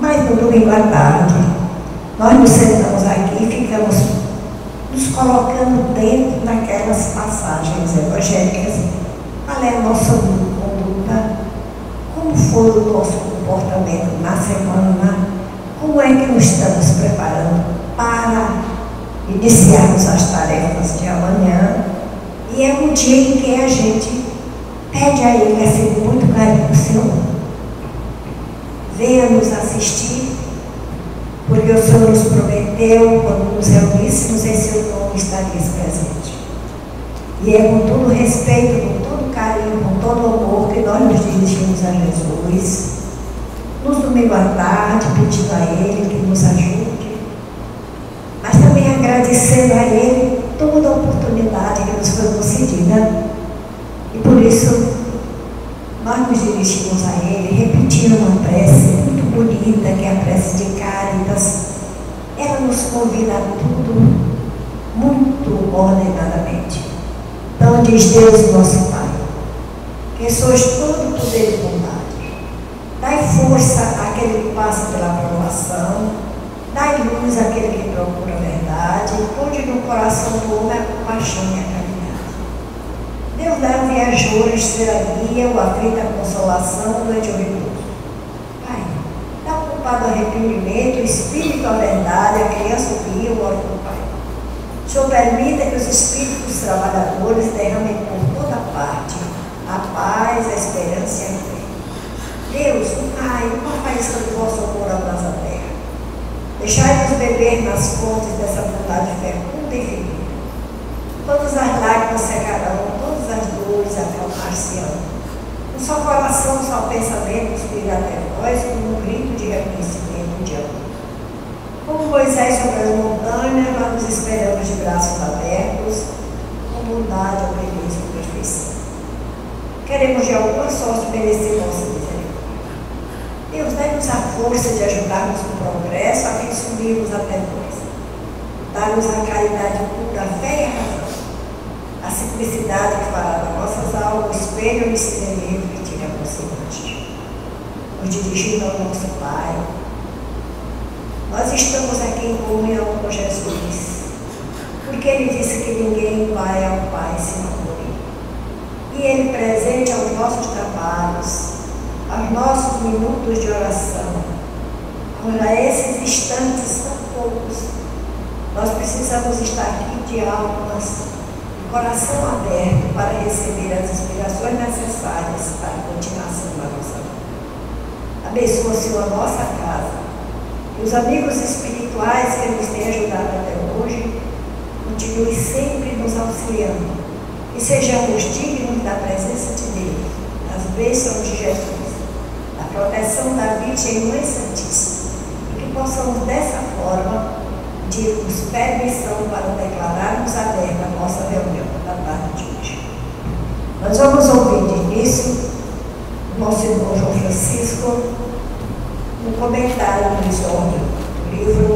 Mas no domingo à tarde, nós nos sentamos aqui e ficamos nos colocando dentro daquelas passagens evangélicas. Qual é a nossa conduta? Como foi o nosso comportamento na semana? Como é que nos estamos preparando para iniciarmos as tarefas de amanhã? E é um dia em que a gente pede a Ele assim, com muito carinho: Senhor, venha nos assistir, porque o Senhor nos prometeu, quando nos reuníssemos, em seu nome estaríamos presente. E é com todo respeito, com todo carinho, com todo amor que nós nos dirigimos a Jesus, nos domingo à tarde, pedindo a Ele que nos ajude, mas também agradecendo a Ele toda a oportunidade que nos foi concedida. E por isso, nós nos dirigimos a Ele, repetindo uma prece muito bonita, que é a prece de Cáritas. Ela nos convida a tudo muito ordenadamente. Então diz Deus, nosso Pai, que sois todo poder e bondade. Dai força àquele que passa pela provação, dai luz àquele que procura a verdade, ponde no coração do homem a compaixão e a caridade. Deus dá ao viajor a estrela guia, o aflito a consolação, o doente o repouso. Pai, dá ao culpado arrependimento, o espírito a verdade, a criança o guia, o órfão o Pai. O Senhor permita que os espíritos trabalhadores derramem por toda parte a paz, a esperança e a fé. Deus, o Pai, uma faísca do vosso amor abraça a terra. Deixai-nos beber nas fontes dessa bondade fecunda e infinita. Todas as lágrimas secarão, todas as dores acalmar-se-ão. Um só coração, um só pensamento subirá até vós com um grito de reconhecimento de amor. Como Moisés sobre as montanhas, nós nos esperamos de braços abertos, com bondade, obediência e perfeição. Queremos de alguma sorte merecer nossa misericórdia. Deus, dá-nos a força de ajudarmos no progresso a quem subirmos até nós. Dá-nos a caridade pura, a fé e a razão. A simplicidade que fará das nossas almas o espelho e o semelhante que tire a aproximante. Nos dirigindo ao nosso Pai. Nós estamos aqui em comunhão com Jesus, porque Ele disse que ninguém vai ao Pai senão por Ele. E Ele presente aos nossos trabalhos, aos nossos minutos de oração, a esses instantes tão poucos, nós precisamos estar aqui de almas, de coração aberto para receber as inspirações necessárias para a continuação da nossa vida. Abençoa, Senhor, a nossa casa. E os amigos espirituais que nos têm ajudado até hoje, continue sempre nos auxiliando. Que sejamos dignos da presença de Deus, das bênçãos de Jesus, da proteção da Virgem Mãe Santíssima. E que possamos dessa forma pedirmos permissão para declararmos aberta a nossa reunião da tarde de hoje. Nós vamos ouvir de início o nosso irmão João Francisco, um comentário do histórico do livro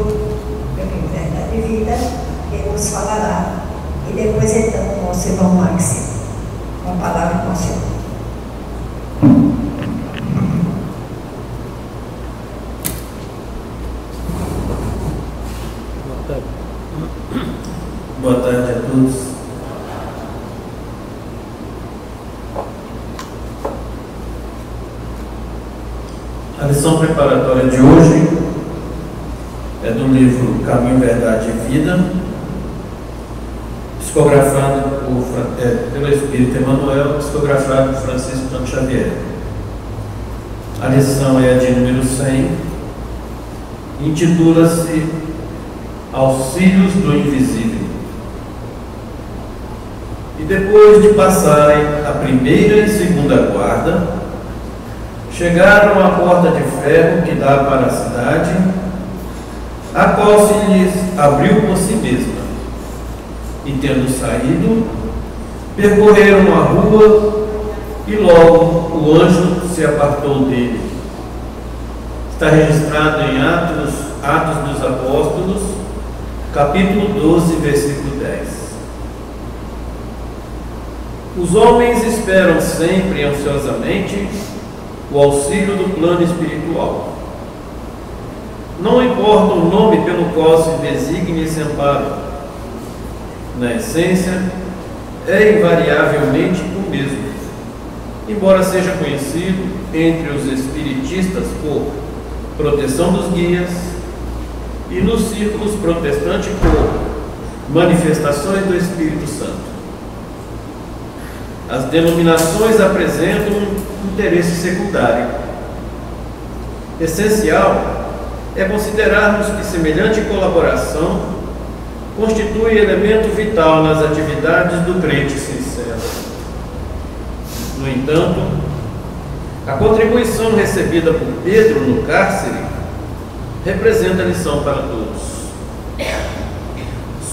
Verdade e Vida, ele nos falará. E depois então o nosso irmão Maximo, com a palavra do nosso irmão. Boa tarde a todos. A lição preparatória de hoje é do livro Caminho, Verdade e Vida, psicografado pelo Espírito Emmanuel, psicografado por Francisco Cândido Xavier. A lição é a de número 100, intitula-se Auxílios do Invisível. E depois de passarem a primeira e segunda guarda, chegaram à porta de ferro que dá para a cidade, a qual se lhes abriu por si mesma. E tendo saído, percorreram a rua e logo o anjo se apartou dele. Está registrado em Atos dos Apóstolos, capítulo 12, versículo 10. Os homens esperam sempre ansiosamente o auxílio do plano espiritual. não importa o nome pelo qual se designe esse amparo, na essência, é invariavelmente o mesmo, embora seja conhecido entre os espiritistas por proteção dos guias e nos círculos protestantes por manifestações do Espírito Santo. As denominações apresentam um interesse secundário. Essencial é considerarmos que semelhante colaboração constitui elemento vital nas atividades do crente sincero. No entanto, a contribuição recebida por Pedro no cárcere representa lição para todos.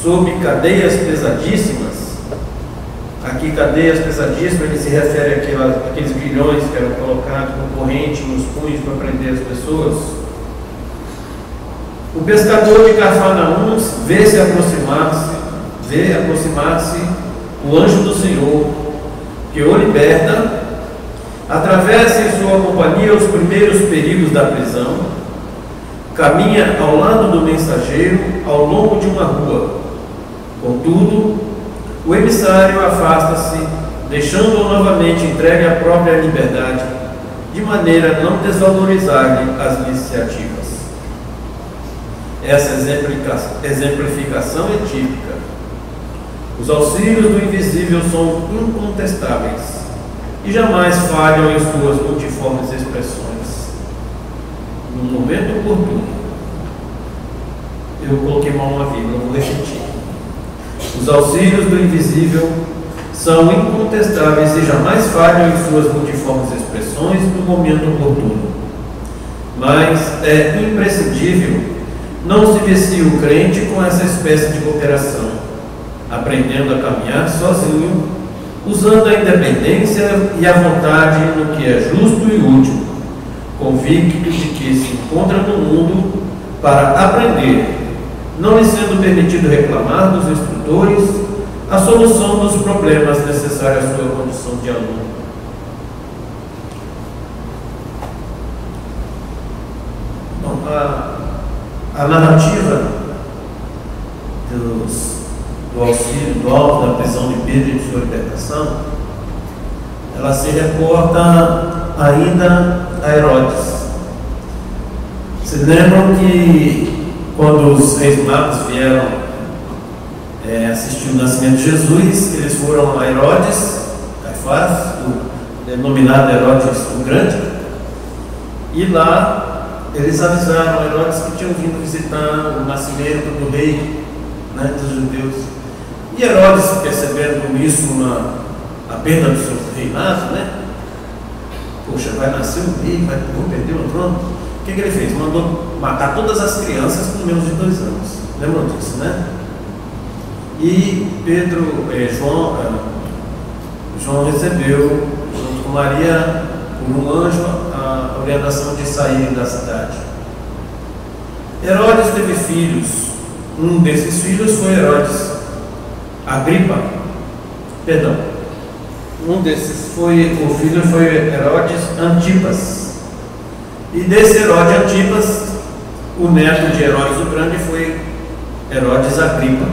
Sob cadeias pesadíssimas, aqui cadeias pesadíssimas, ele se refere àqueles grilhões que eram colocados com corrente nos punhos para prender as pessoas. O pescador de Cafarnaum vê aproximar-se o anjo do Senhor, que o liberta, atravessa em sua companhia os primeiros perigos da prisão, caminha ao lado do mensageiro ao longo de uma rua. Contudo, o emissário afasta-se, deixando-o novamente entregue à própria liberdade, de maneira a não desvalorizar-lhe as iniciativas. Essa exemplificação é típica. Os auxílios do invisível são incontestáveis e jamais falham em suas multiformes expressões. No momento oportuno, eu coloquei mal uma vírgula, vou repetir. Os auxílios do invisível são incontestáveis e jamais falham em suas multiformes expressões no momento oportuno. Mas é imprescindível não se vestir o crente com essa espécie de cooperação, aprendendo a caminhar sozinho, usando a independência e a vontade no que é justo e útil, convicto de que se encontra no mundo para aprender, não lhe sendo permitido reclamar dos instrutores a solução dos problemas necessários à sua condição de aluno. Bom, a narrativa do auxílio, do alto, da prisão de Pedro e de sua libertação, ela se reporta ainda a Herodes. Se lembram que quando os reis magos vieram assistir o nascimento de Jesus, eles foram a Herodes, Caifás, denominado Herodes o Grande, e lá eles avisaram a Herodes que tinham vindo visitar o nascimento do rei, né, dos judeus. E Herodes, percebendo isso a perda do seu reinado, né? Poxa, vai nascer um rei, vou perder o trono. O que ele fez? Mandou matar todas as crianças com menos de 2 anos. Lembram disso, né? E João recebeu, junto com Maria, por um anjo, a orientação de sair da cidade. Herodes teve filhos. Um desses filhos foi Herodes Agripa. Perdão. O filho foi Herodes Antipas. E desse Herodes Antipas, o neto de Herodes o Grande foi Herodes Agripa.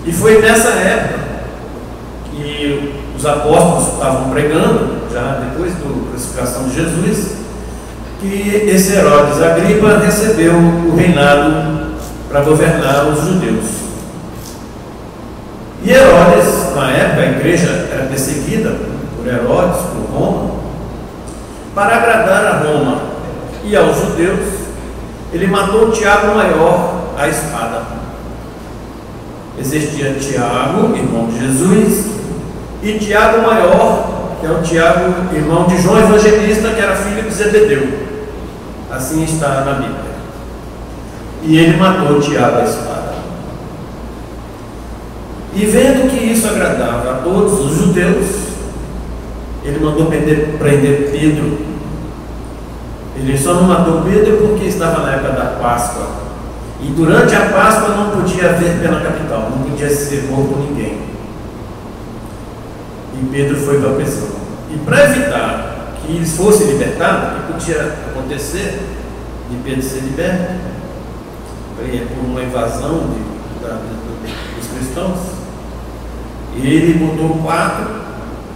E foi nessa época que os apóstolos estavam pregando, já depois da crucificação de Jesus, que esse Herodes Agripa recebeu o reinado para governar os judeus. E Herodes, na época, a igreja era perseguida por Herodes, por Roma. Para agradar a Roma e aos judeus, ele matou Tiago Maior à espada. Existia Tiago, irmão de Jesus, e Tiago Maior, que é o Tiago, irmão de João Evangelista, que era filho de Zebedeu. Assim está na Bíblia. E ele matou Tiago à espada. E vendo que isso agradava a todos os judeus, ele mandou prender Pedro. Ele só não matou Pedro porque estava na época da Páscoa. E durante a Páscoa não podia haver pena capital, não podia ser morto ninguém. E Pedro foi para a prisão. E para evitar que ele fosse libertado, que podia acontecer, de Pedro ser liberto por uma invasão dos cristãos. E ele botou 4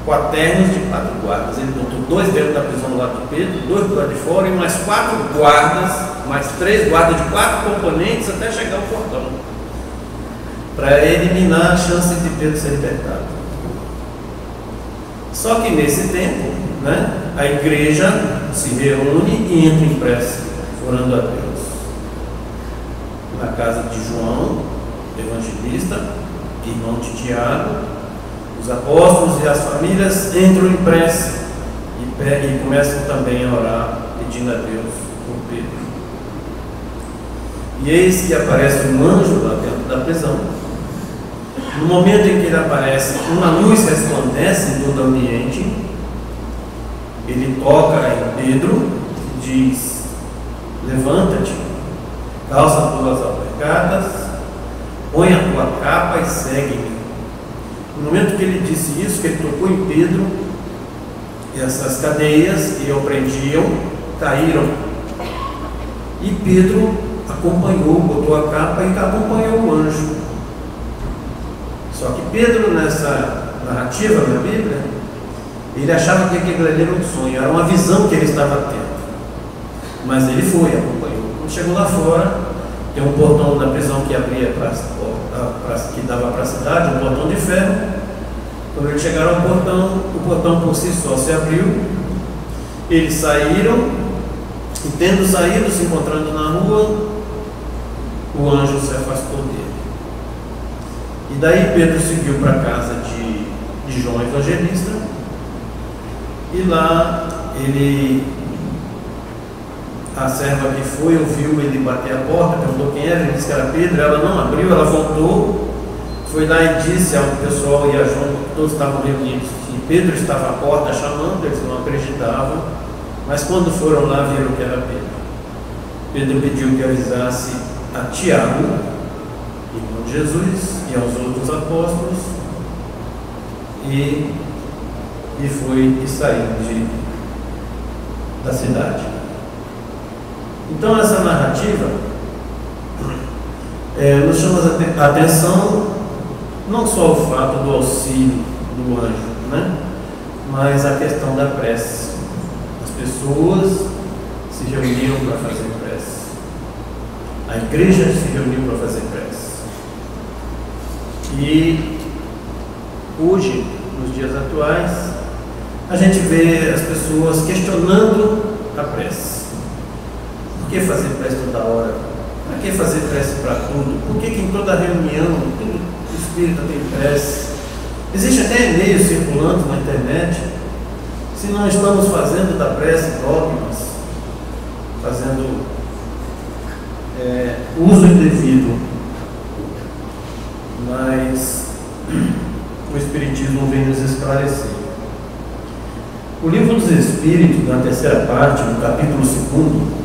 quaternos de 4 guardas. Ele botou 2 dentro da prisão do lado de Pedro, 2 do lado de fora e mais 4 guardas, mais 3 guardas de 4 componentes até chegar ao portão, para eliminar a chance de Pedro ser libertado. Só que nesse tempo, a igreja se reúne e entra em prece, orando a Deus. Na casa de João, evangelista, irmão de Tiago, os apóstolos e as famílias entram em prece e começam também a orar, pedindo a Deus por Pedro. E eis que aparece um anjo lá dentro da prisão. No momento em que ele aparece, uma luz resplandece em todo o ambiente. Ele toca em Pedro e diz: levanta-te, calça as tuas alpargatas, põe a tua capa e segue-me. No momento que ele disse isso, que ele tocou em Pedro, essas cadeias que o prendiam caíram. E Pedro acompanhou, botou a capa e acompanhou o anjo. Só que Pedro, nessa narrativa na Bíblia, ele achava que aquilo ali era um sonho, era uma visão que ele estava tendo. Mas ele foi, acompanhou. Quando chegou lá fora, tem um portão da prisão que abria que dava para a cidade, um portão de ferro. Quando eles chegaram ao portão, o portão por si só se abriu. Eles saíram, e tendo saído, se encontrando na rua, o anjo se afastou dele. E daí Pedro seguiu para a casa de João Evangelista, e lá a serva que foi, ouviu ele bater a porta, perguntou quem era, ele disse que era Pedro. Ela não abriu, ela voltou, foi lá e disse ao pessoal e a João, que todos estavam reunidos, que Pedro estava à porta chamando, eles não acreditavam, mas quando foram lá viram que era Pedro. Pedro pediu que avisasse a Tiago, irmão de Jesus, e aos outros apóstolos, e saiu da cidade. Então essa narrativa nos chama a atenção não só o fato do auxílio do anjo, mas a questão da prece. As pessoas se reuniram para fazer prece. A igreja se reuniu para fazer prece. E hoje, nos dias atuais, a gente vê as pessoas questionando a prece. Por que fazer prece toda hora? Para que fazer prece para tudo? Por que em toda reunião, todo espírito tem prece? Existe até e-mail circulando na internet. Se não estamos fazendo da prece dogmas, fazendo uso indevido, mas o Espiritismo vem nos esclarecer. O Livro dos Espíritos, na terceira parte, no capítulo 2,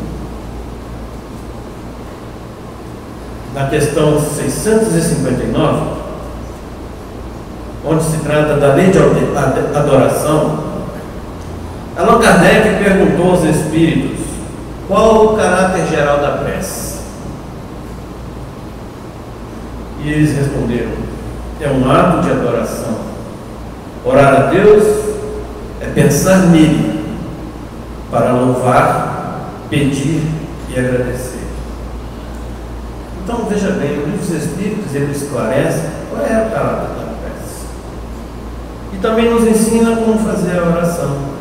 na questão 659, onde se trata da lei de adoração, Allan Kardec perguntou aos espíritos qual o caráter geral da prece. E eles responderam: é um ato de adoração. Orar a Deus é pensar nele para louvar, pedir e agradecer. Então veja bem, o Livro dos Espíritos ele esclarece qual é o caráter da prece e também nos ensina como fazer a oração.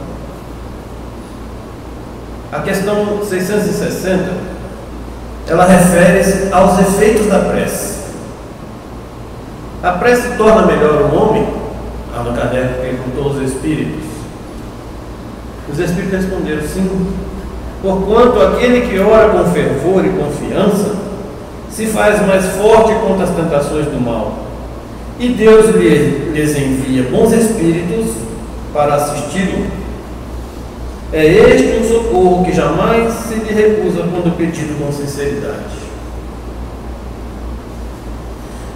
A questão 660 ela refere-se aos efeitos da prece. A prece torna melhor o homem? Allan Kardec perguntou aos espíritos. Os espíritos responderam: sim, porquanto aquele que ora com fervor e confiança se faz mais forte contra as tentações do mal, e Deus lhes envia bons espíritos para assisti-lo. É este um socorro que jamais se lhe recusa quando pedido com sinceridade.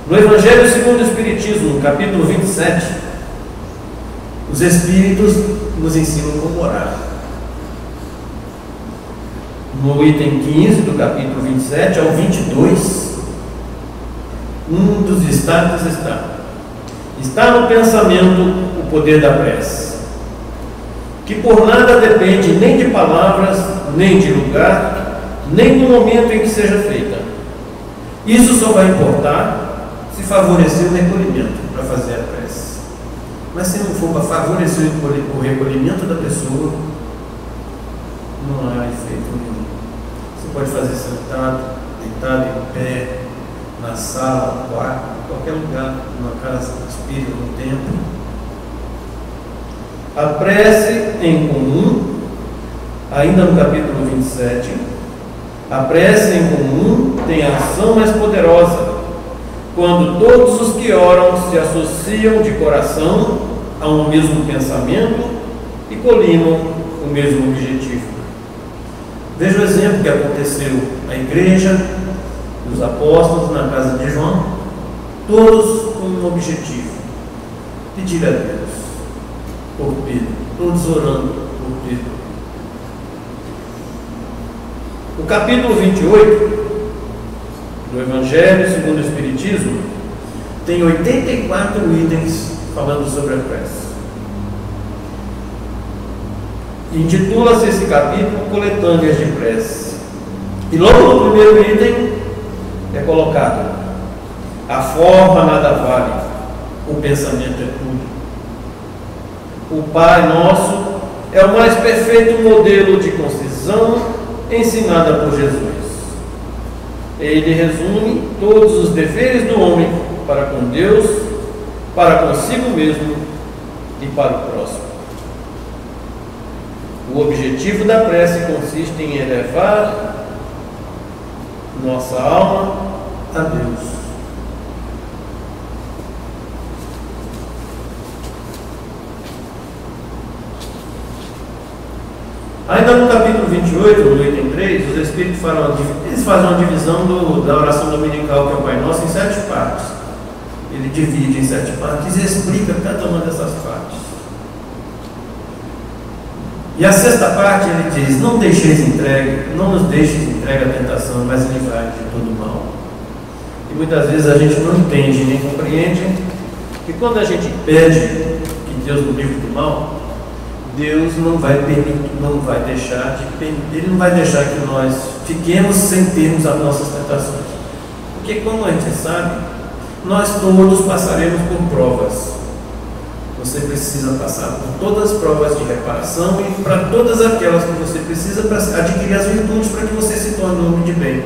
No Evangelho segundo o Espiritismo, no capítulo 27, os Espíritos nos ensinam como orar. no item 15 do capítulo 27 ao 22, um dos destaques está no pensamento o poder da prece, que por nada depende nem de palavras, nem de lugar, nem do momento em que seja feita. Isso só vai importar se favorecer o recolhimento para fazer a prece. Mas se não for para favorecer o recolhimento da pessoa, não há efeito nenhum. Você pode fazer sentado, deitado, em pé, na sala, no quarto, em qualquer lugar, numa casa espírita, no templo. A prece em comum, ainda no capítulo 27, a prece em comum tem ação mais poderosa quando todos os que oram se associam de coração a um mesmo pensamento e colimam o mesmo objetivo. Veja o exemplo que aconteceu na igreja, dos apóstolos, na casa de João, todos com um objetivo: pedir a Deus por Pedro, todos orando por Pedro. O capítulo 28 do Evangelho segundo o Espiritismo tem 84 itens falando sobre a prece. Intitula-se esse capítulo Coletâneas de Prece. E logo no primeiro item é colocado: a forma nada vale, o pensamento é tudo. O Pai Nosso é o mais perfeito modelo de concisão ensinada por Jesus. Ele resume todos os deveres do homem para com Deus, para consigo mesmo e para o próximo. O objetivo da prece consiste em elevar nossa alma a Deus. Ainda no capítulo 28, no item 3, os Espíritos fazem uma divisão da oração dominical, que é o Pai Nosso, em 7 partes. Ele divide em 7 partes e explica cada uma dessas partes. E a 6ª parte ele diz: não nos deixes entregue à tentação, mas livrai de todo mal. E muitas vezes a gente não entende nem compreende que quando a gente pede que Deus nos livre do mal, Deus não vai deixar que nós fiquemos sem termos as nossas tentações. Porque, como a gente sabe, nós todos passaremos por provas. Você precisa passar por todas as provas de reparação e para todas aquelas que você precisa para adquirir as virtudes para que você se torne um homem de bem.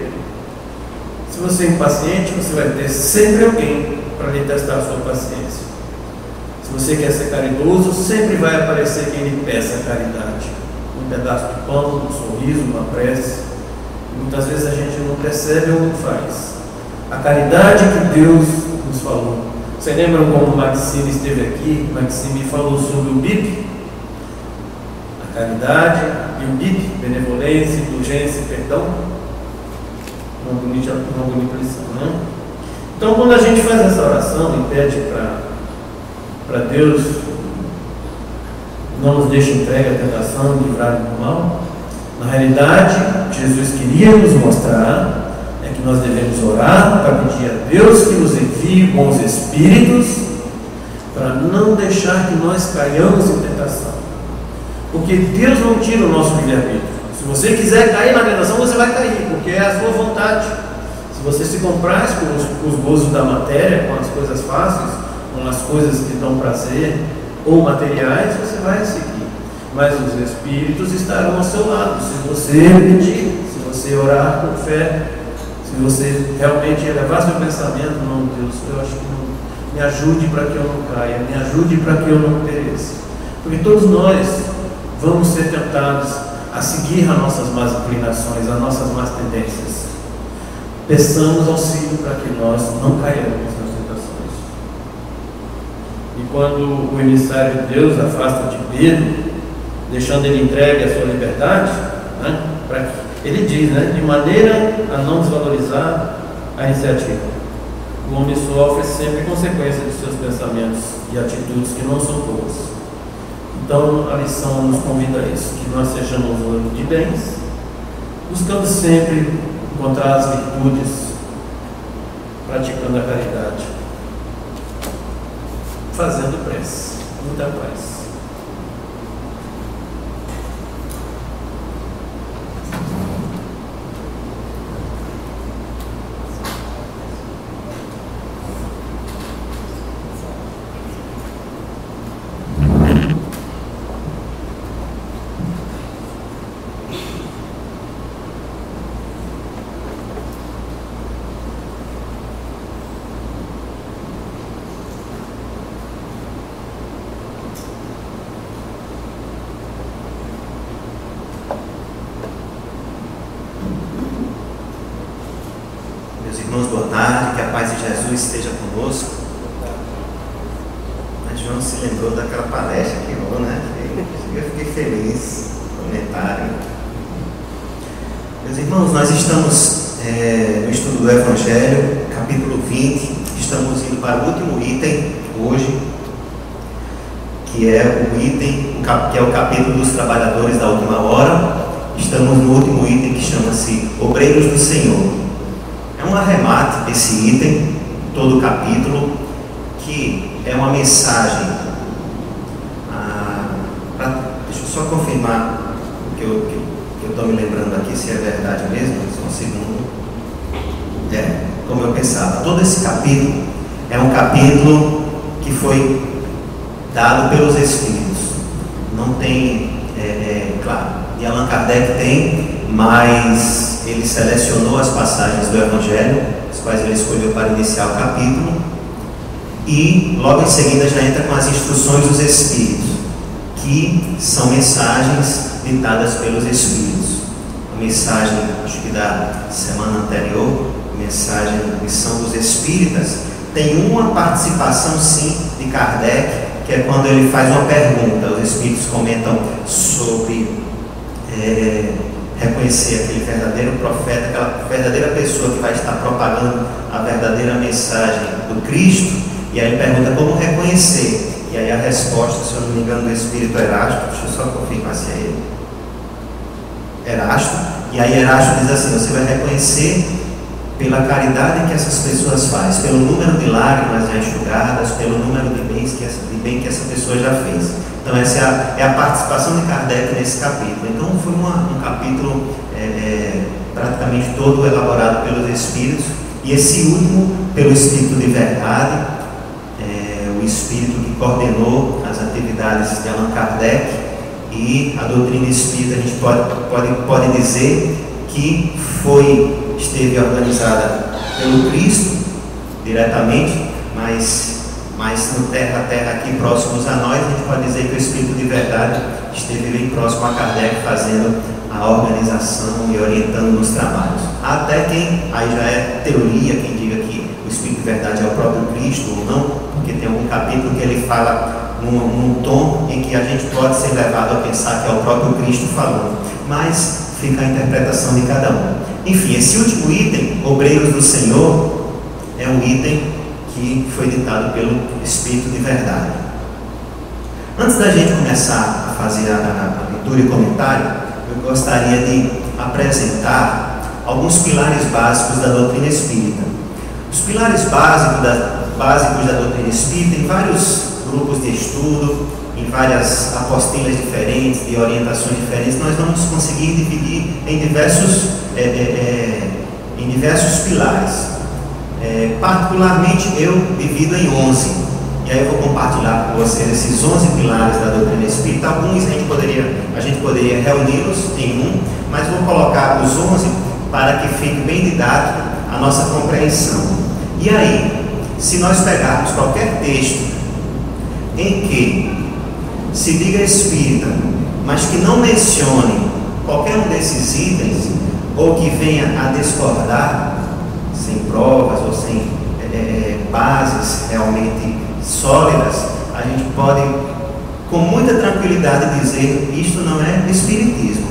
Se você é impaciente, você vai ter sempre alguém para lhe testar a sua paciência. Se você quer ser caridoso, sempre vai aparecer quem lhe peça a caridade. Um pedaço de pão, um sorriso, uma prece. E muitas vezes a gente não percebe ou não faz. A caridade que Deus nos falou. Vocês lembram como Maxime esteve aqui? Maxime falou sobre o BIP? A caridade e o BIP, benevolência, indulgência e perdão. Uma bonita lição, né? Então, quando a gente faz essa oração e pede para Deus não nos deixe entregue à tentação e livrar do mal, na realidade, Jesus queria nos mostrar que nós devemos orar para pedir a Deus que nos envie bons espíritos para não deixar que nós caiamos em tentação. Porque Deus não tira o nosso livre-arbítrio. Se você quiser cair na tentação, você vai cair, porque é a sua vontade. Se você se compraz com os gozos da matéria, com as coisas fáceis, com as coisas que dão prazer, ou materiais, você vai seguir. Mas os espíritos estarão ao seu lado, se você pedir, se você orar com fé, se você realmente elevar seu pensamento: não, Deus, eu acho que não, me ajude para que eu não caia, me ajude para que eu não pereça. Porque todos nós vamos ser tentados a seguir as nossas más inclinações, as nossas más tendências. Peçamos auxílio para que nós não caiamos nas tentações. E quando o emissário de Deus afasta de Pedro, deixando ele entregue à sua liberdade, né, ele diz, né, de maneira a não desvalorizar a iniciativa. O homem sofre sempre consequência de seus pensamentos e atitudes que não são boas. Então a lição nos convida a isso, que nós sejamos homens de bens, buscando sempre encontrar as virtudes, praticando a caridade, fazendo prece. Muita paz. Irmãos, boa tarde, que a paz de Jesus esteja conosco. A João se lembrou daquela palestra que rolou, né? Eu fiquei feliz com o comentário. Meus irmãos, nós estamos no estudo do Evangelho, capítulo 20. Estamos indo para o último item hoje, que é o item, que é o capítulo dos trabalhadores da última hora. Estamos no último item, que chama-se Obreiros do Senhor. É um arremate desse item, todo o capítulo, que é uma mensagem. Deixa eu só confirmar o que eu estou me lembrando aqui, se é verdade mesmo, só um segundo. Como eu pensava, todo esse capítulo é um capítulo que foi dado pelos Espíritos. Não tem, claro, de Allan Kardec tem, mas ele selecionou as passagens do Evangelho, as quais ele escolheu para iniciar o capítulo, e logo em seguida já entra com as instruções dos Espíritos, que são mensagens ditadas pelos Espíritos. A mensagem, acho que da semana anterior, a mensagem da missão dos Espíritas, tem uma participação sim de Kardec, que é quando ele faz uma pergunta. Os Espíritos comentam sobre reconhecer aquele verdadeiro profeta, aquela verdadeira pessoa que vai estar propagando a verdadeira mensagem do Cristo. E aí ele pergunta como reconhecer. E aí a resposta, se eu não me engano, do Espírito Erasto, deixa eu só confirmar se é ele, Erasto. E aí Erasto diz assim: você vai reconhecer pela caridade que essas pessoas fazem, pelo número de lágrimas já enxugadas, pelo número de bem que essa pessoa já fez. Então essa é a participação de Kardec nesse capítulo. Então foi um capítulo praticamente todo elaborado pelos Espíritos, e esse último pelo Espírito de Verdade, o Espírito que coordenou as atividades de Allan Kardec. E a doutrina espírita, a gente pode dizer que esteve organizada pelo Cristo diretamente, mas no terra a terra aqui próximos a nós, a gente pode dizer que o Espírito de Verdade esteve bem próximo a Kardec, fazendo a organização e orientando nos trabalhos. Até quem, aí já é teoria, quem diga que o Espírito de Verdade é o próprio Cristo ou não, porque tem algum capítulo que ele fala num tom em que a gente pode ser levado a pensar que é o próprio Cristo falando, mas fica a interpretação de cada um. Enfim, esse último item, Obreiros do Senhor, é um item que foi ditado pelo Espírito de Verdade. Antes da gente começar a fazer a leitura e comentário, eu gostaria de apresentar alguns pilares básicos da doutrina espírita. Os pilares básicos da doutrina espírita, em vários grupos de estudo, em várias apostilhas diferentes, de orientações diferentes, nós vamos conseguir dividir em diversos pilares. Particularmente eu divido em 11, e aí eu vou compartilhar com vocês esses 11 pilares da doutrina espírita. Alguns a gente poderia reuni-los em um, mas vou colocar os 11 para que fique bem didático a nossa compreensão. E aí, se nós pegarmos qualquer texto em que se diga espírita, mas que não mencione qualquer um desses itens, ou que venha a discordar, sem provas ou sem bases realmente sólidas, a gente pode com muita tranquilidade dizer: isto não é espiritismo,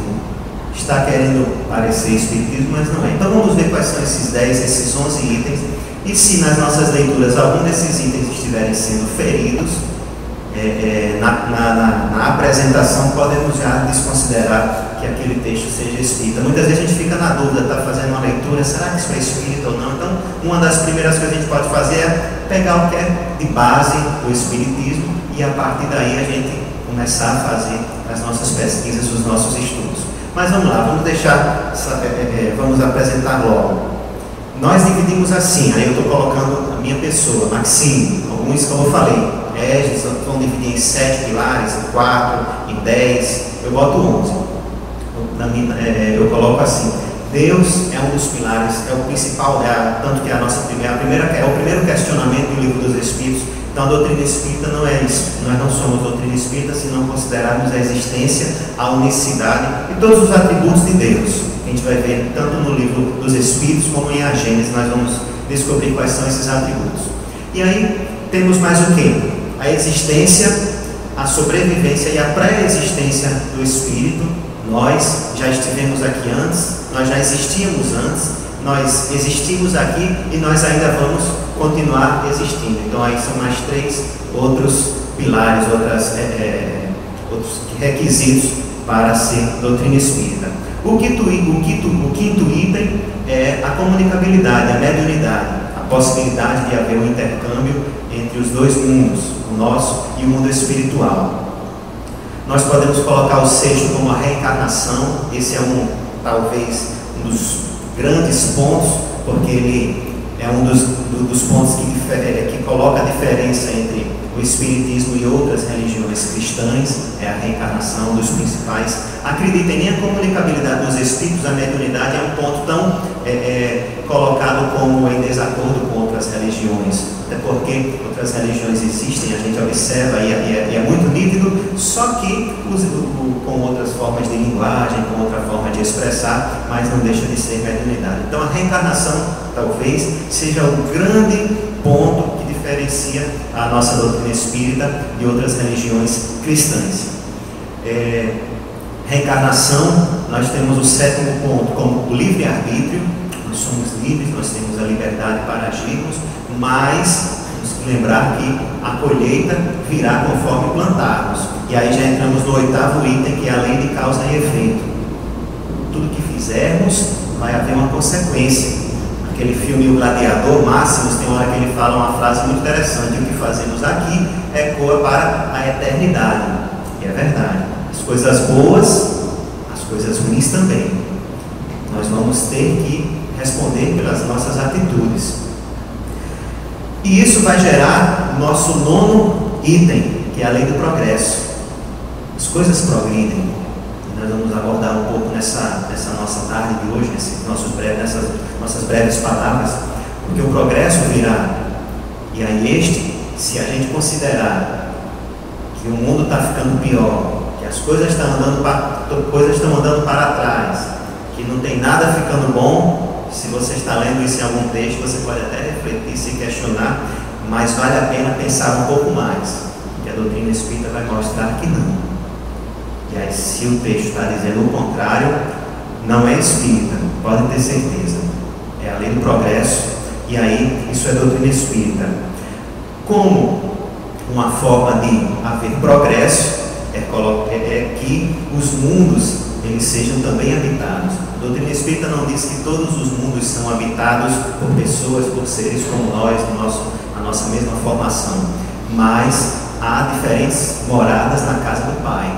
está querendo parecer espiritismo, mas não é. Então vamos ver quais são esses 11 itens, e se nas nossas leituras algum desses itens estiverem sendo feridos na apresentação, podemos já desconsiderar que aquele texto seja espírita. Muitas vezes a gente fica na dúvida, está fazendo uma leitura, será que isso é espírita ou não? Então, uma das primeiras coisas que a gente pode fazer é pegar o que é de base do espiritismo e a partir daí a gente começar a fazer as nossas pesquisas, os nossos estudos. Mas vamos lá, vamos apresentar logo. Nós dividimos assim, aí eu estou colocando a minha pessoa, Maxine, alguns como eu falei, Regis, vão dividir em 7 pilares, em 4, em 10, eu boto 11. Eu coloco assim, Deus é um dos pilares, é o principal, tanto que é o primeiro questionamento do Livro dos Espíritos. Então a doutrina espírita não é isso, nós não somos doutrina espírita se não considerarmos a existência, a unicidade e todos os atributos de Deus. A gente vai ver tanto no Livro dos Espíritos como em A Gênese, nós vamos descobrir quais são esses atributos. E aí temos mais o quê? A existência, a sobrevivência e a pré-existência do espírito. Nós já estivemos aqui antes, nós já existíamos antes, nós existimos aqui e nós ainda vamos continuar existindo. Então aí são mais 3 outros pilares, outros requisitos para ser doutrina espírita. O quinto item é a comunicabilidade, a mediunidade, a possibilidade de haver um intercâmbio entre os dois mundos, o nosso e o mundo espiritual. Nós podemos colocar o 6º como a reencarnação. Esse é talvez um dos grandes pontos, porque ele é um dos pontos que coloca a diferença entre o espiritismo e outras religiões cristãs. É a reencarnação dos principais. Acreditem, nem a comunicabilidade dos espíritos, a mediunidade é um ponto tão colocado como em desacordo com outras religiões, até porque outras religiões existem, a gente observa e é muito nítido, só que com outras formas de linguagem, com outra forma de expressar, mas não deixa de ser mediunidade. Então a reencarnação talvez seja o grande ponto que diferencia a nossa doutrina espírita de outras religiões cristãs. Reencarnação, nós temos o 7º ponto como o livre-arbítrio. Nós somos livres, nós temos a liberdade para agirmos, mas temos que lembrar que a colheita virá conforme plantarmos. E aí já entramos no 8º item, que é a lei de causa e efeito. Tudo que fizermos vai haver uma consequência. Aquele filme O Gladiador, Máximos, tem uma hora que ele fala uma frase muito interessante: o que fazemos aqui ecoa para a eternidade. E é verdade. As coisas boas, as coisas ruins também. Nós vamos ter que responder pelas nossas atitudes. E isso vai gerar o nosso 9º item, que é a lei do progresso. As coisas progridem. E nós vamos abordar um pouco nessa nossa tarde de hoje, nessas nossas breves palavras, porque o progresso virá. E aí se a gente considerar que o mundo está ficando pior, que as coisas estão andando para trás, que não tem nada ficando bom, se você está lendo isso em algum texto, você pode até refletir, se questionar, mas vale a pena pensar um pouco mais, que a doutrina espírita vai mostrar que não. E aí, se o texto está dizendo o contrário, não é espírita, pode ter certeza. É a lei do progresso, e aí isso é doutrina espírita. Como uma forma de haver progresso é que os mundos eles sejam também habitados. A doutrina espírita não diz que todos os mundos são habitados por pessoas, por seres como nós, a nossa mesma formação, mas há diferentes moradas na casa do Pai.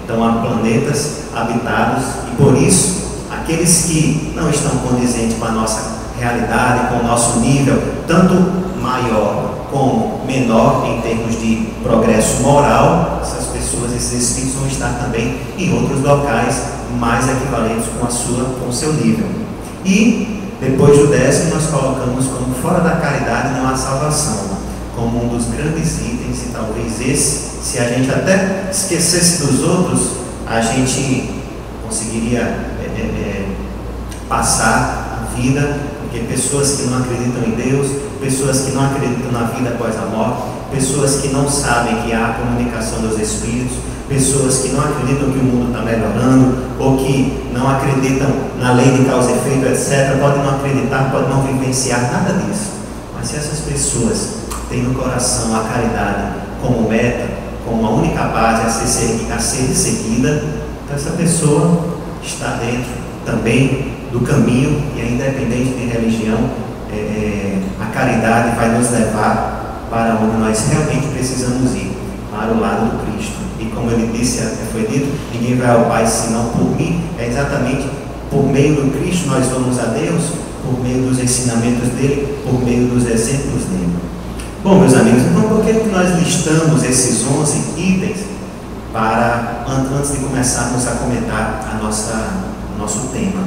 Então há planetas habitados e por isso aqueles que não estão condizentes com a nossa realidade, com o nosso nível, tanto maior como menor em termos de progresso moral, essas pessoas, esses espíritos vão estar também em outros locais mais equivalentes com o seu nível. E depois do 10º nós colocamos como fora da caridade não há salvação, como um dos grandes itens, e talvez esse, se a gente até esquecesse dos outros, a gente conseguiria passar a vida, porque pessoas que não acreditam em Deus, pessoas que não acreditam na vida após a morte, pessoas que não sabem que há a comunicação dos espíritos, pessoas que não acreditam que o mundo está melhorando, ou que não acreditam na lei de causa e efeito, etc., podem não acreditar, podem não vivenciar nada disso. Mas se essas pessoas têm no coração a caridade como meta, como a única base a ser seguida, Então essa pessoa está dentro também do caminho, e é independente de religião, a caridade vai nos levar para onde nós realmente precisamos ir, para o lado do Cristo. E como ele disse, foi dito, ninguém vai ao Pai senão por mim. É exatamente por meio do Cristo nós vamos a Deus, por meio dos ensinamentos dele, por meio dos exemplos dele. Bom, meus amigos, então por que nós listamos esses 11 itens antes de começarmos a comentar o nosso tema?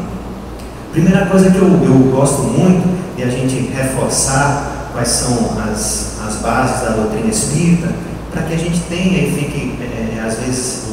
Primeira coisa que eu gosto muito de a gente reforçar quais são as bases da doutrina espírita, para que a gente tenha e fique, às vezes,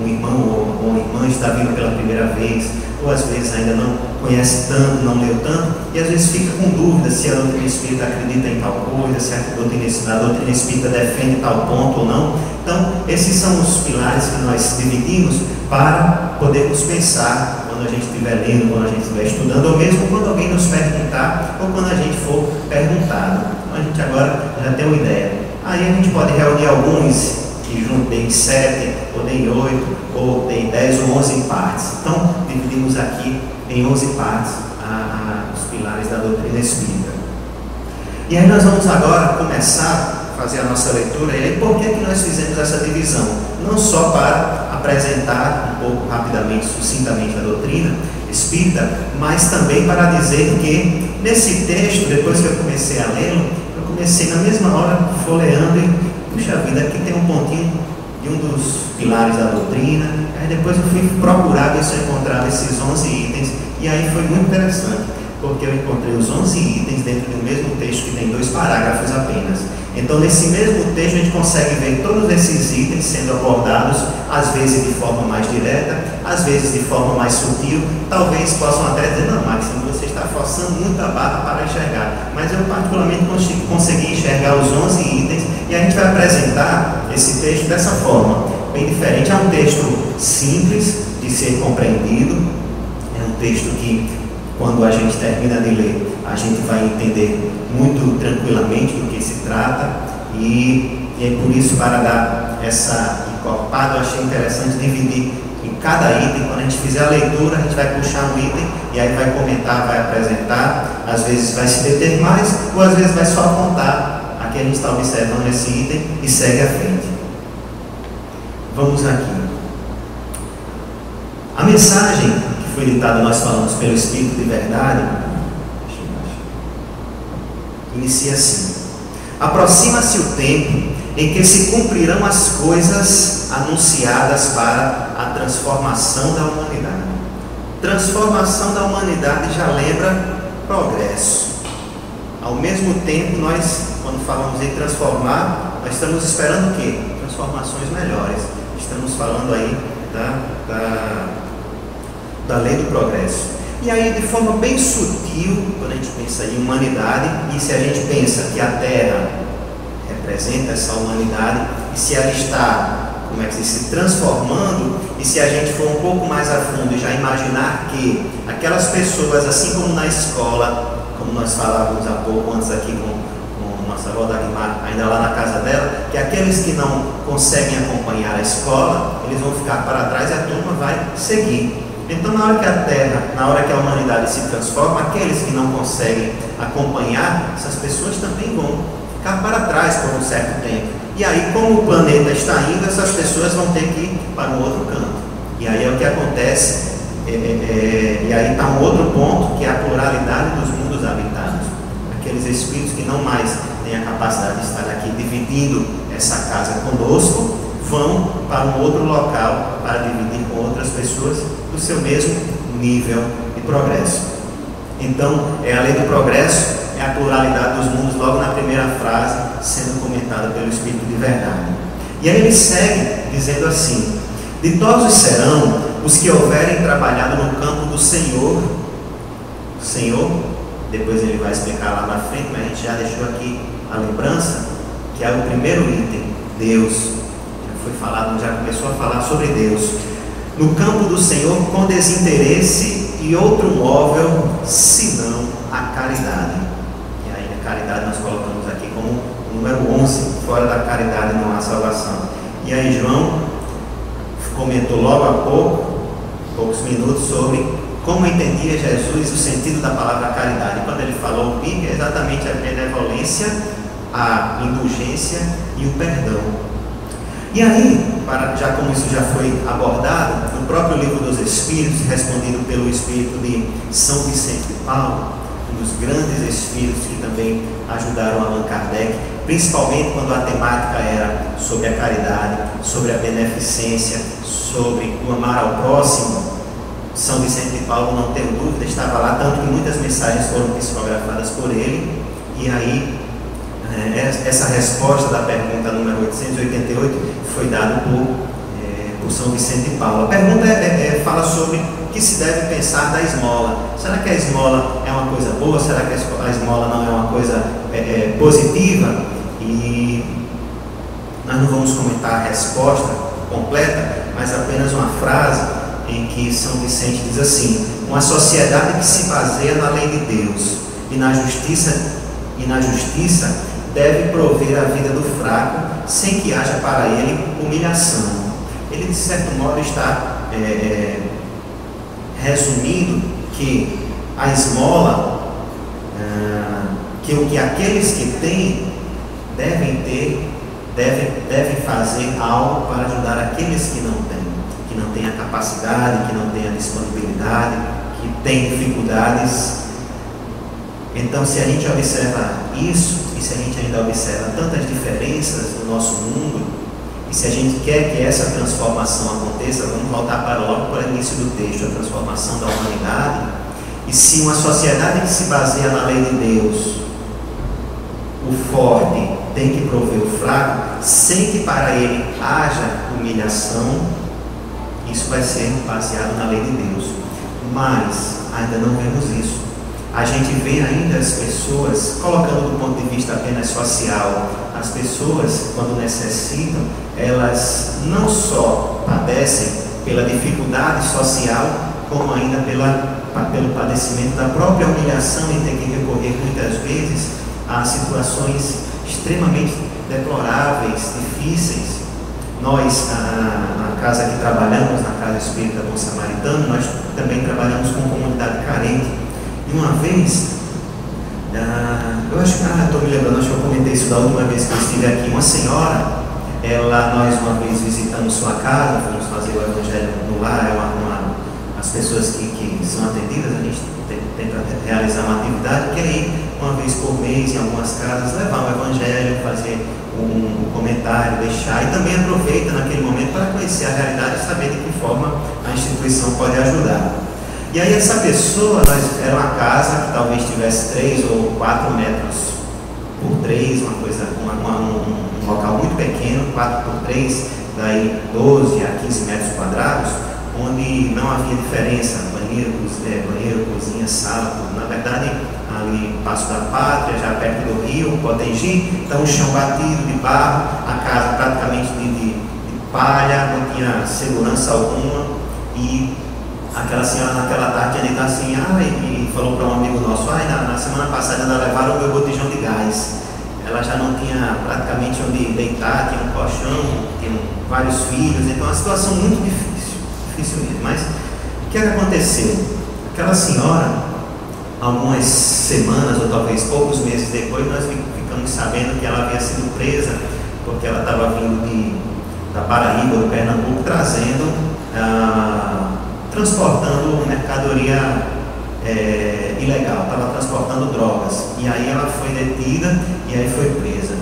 um irmão ou uma irmã está vindo pela primeira vez, ou às vezes ainda não conhece tanto, não leu tanto, e às vezes fica com dúvida se a doutrina espírita acredita em tal coisa, se a doutrina espírita defende tal ponto ou não. Então, esses são os pilares que nós dividimos para podermos pensar quando a gente estiver lendo, quando a gente estiver estudando, ou mesmo quando alguém nos perguntar, ou quando a gente for perguntado. Então, a gente agora já tem uma ideia. Aí a gente pode reunir alguns que juntei 7, ou dei 8, ou dei 10 ou 11 partes. Então, dividimos aqui em 11 partes os pilares da doutrina espírita. E aí nós vamos agora começar a fazer a nossa leitura. E aí, por que nós fizemos essa divisão? Não só para apresentar um pouco rapidamente, sucintamente a doutrina espírita, mas também para dizer que nesse texto, depois que eu comecei a lê-lo, eu comecei na mesma hora folheando e, puxa vida, aqui tem um pontinho de um dos pilares da doutrina. Aí depois eu fui procurar ver se eu encontrava esses 11 itens, e aí foi muito interessante, porque eu encontrei os 11 itens dentro do mesmo texto que tem 2 parágrafos apenas. Então, nesse mesmo texto, a gente consegue ver todos esses itens sendo abordados, às vezes de forma mais direta, às vezes de forma mais sutil. Talvez possam até dizer, não, Máximo, você está forçando muito a barra para enxergar. Mas eu particularmente consegui enxergar os 11 itens, e a gente vai apresentar esse texto dessa forma, bem diferente. É um texto simples de ser compreendido, é um texto que, quando a gente termina de ler, a gente vai entender muito tranquilamente do que se trata, e é por isso, para dar essa encorpada, eu achei interessante dividir em cada item. Quando a gente fizer a leitura, a gente vai puxar um item, e aí vai comentar, vai apresentar, às vezes vai se deter mais, ou às vezes vai só apontar, aqui a gente está observando esse item e segue à frente. Vamos aqui. A mensagem que foi ditada, nós falamos pelo Espírito de Verdade, inicia assim: aproxima-se o tempo em que se cumprirão as coisas anunciadas para a transformação da humanidade. Transformação da humanidade já lembra progresso. Ao mesmo tempo, nós, quando falamos em transformar, nós estamos esperando o quê? Transformações melhores. Estamos falando aí da lei do progresso. E aí, de forma bem sutil, quando a gente pensa em humanidade, e se a gente pensa que a Terra representa essa humanidade, e se ela está, como é que se transformando, e se a gente for um pouco mais a fundo e já imaginar que aquelas pessoas, assim como na escola, como nós falávamos há pouco antes aqui com nossa avó Dagmar, ainda lá na casa dela, que aqueles que não conseguem acompanhar a escola, eles vão ficar para trás e a turma vai seguir. Então, na hora que a Terra, na hora que a humanidade se transforma, aqueles que não conseguem acompanhar, essas pessoas também vão ficar para trás por um certo tempo. E aí, como o planeta está indo, essas pessoas vão ter que ir para um outro canto. E aí é o que acontece, e aí está um outro ponto, que é a pluralidade dos mundos habitados. Aqueles espíritos que não mais têm a capacidade de estar aqui dividindo essa casa conosco, vão para um outro local para dividir com outras pessoas do seu mesmo nível de progresso. Então, é a lei do progresso, é a pluralidade dos mundos, logo na primeira frase, sendo comentada pelo Espírito de Verdade. E aí ele segue dizendo assim: ditosos serão os que houverem trabalhado no campo do Senhor. O Senhor, depois ele vai explicar lá na frente, mas a gente já deixou aqui a lembrança, que é o primeiro item, Deus. Foi falado, já começou a falar sobre Deus. No campo do Senhor, com desinteresse e outro móvel, senão a caridade. E aí a caridade nós colocamos aqui como o número 11, fora da caridade não há salvação. E aí João comentou logo há pouco poucos minutos sobre como entendia Jesus o sentido da palavra caridade. Quando ele falou PIB, é exatamente a benevolência, a indulgência e o perdão. E aí, já como isso já foi abordado, no próprio Livro dos Espíritos, respondido pelo Espírito de São Vicente de Paulo, um dos grandes espíritos que também ajudaram Allan Kardec, principalmente quando a temática era sobre a caridade, sobre a beneficência, sobre o amar ao próximo. São Vicente de Paulo, não tenho dúvida, estava lá, tanto que muitas mensagens foram psicografadas por ele. E aí, essa resposta da pergunta número 888 foi dada por São Vicente de Paulo. A pergunta fala sobre o que se deve pensar da esmola. Será que a esmola é uma coisa boa? Será que a esmola não é uma coisa positiva? E nós não vamos comentar a resposta completa, mas apenas uma frase em que São Vicente diz assim: uma sociedade que se baseia na lei de Deus e na justiça deve prover a vida do fraco sem que haja para ele humilhação. Ele, de certo modo, está resumindo que a esmola, que aqueles que têm devem fazer algo para ajudar aqueles que não têm a capacidade, que não têm a disponibilidade, que têm dificuldades. Então, se a gente observa isso, e se a gente ainda observa tantas diferenças no nosso mundo, e se a gente quer que essa transformação aconteça, vamos voltar para logo para o início do texto, a transformação da humanidade. E se uma sociedade que se baseia na lei de Deus, o forte tem que prover o fraco, sem que para ele haja humilhação, isso vai ser baseado na lei de Deus. Mas ainda não vemos isso. A gente vê ainda as pessoas, colocando do ponto de vista apenas social, as pessoas, quando necessitam, elas não só padecem pela dificuldade social, como ainda pelo padecimento da própria humilhação e ter que recorrer muitas vezes a situações extremamente deploráveis, difíceis. Nós, na casa que trabalhamos, na Casa Espírita Bom Samaritano, nós também trabalhamos com comunidade carente. E uma vez, eu acho que, estou me lembrando, acho que eu comentei isso da última vez que eu estive aqui, uma senhora, nós uma vez visitamos sua casa, fomos fazer o evangelho no lar, as pessoas que são atendidas, a gente tenta realizar uma atividade, que é ir uma vez por mês em algumas casas, levar o evangelho, fazer um comentário, deixar, e também aproveita naquele momento para conhecer a realidade e saber de que forma a instituição pode ajudar. E aí essa pessoa, era uma casa que talvez tivesse 3 ou 4 metros por 3, um local muito pequeno, 4 por 3, daí 12 a 15 metros quadrados, onde não havia diferença, banheiro, cozinha, sala, tudo. Na verdade, ali Passo da Pátria, já perto do rio, Potengi, então o chão batido de barro, a casa praticamente de palha, não tinha segurança alguma. E aquela senhora naquela tarde tinha dito assim, e falou para um amigo nosso, na semana passada ainda levaram o meu botijão de gás. Ela já não tinha praticamente onde deitar, tinha um colchão, tinha vários filhos, então uma situação muito difícil mesmo. Mas o que aconteceu? Aquela senhora, algumas semanas ou talvez poucos meses depois, nós ficamos sabendo que ela havia sido presa, porque ela estava vindo da Paraíba, do Pernambuco, transportando mercadoria ilegal, estava transportando drogas. E aí ela foi detida e aí foi presa.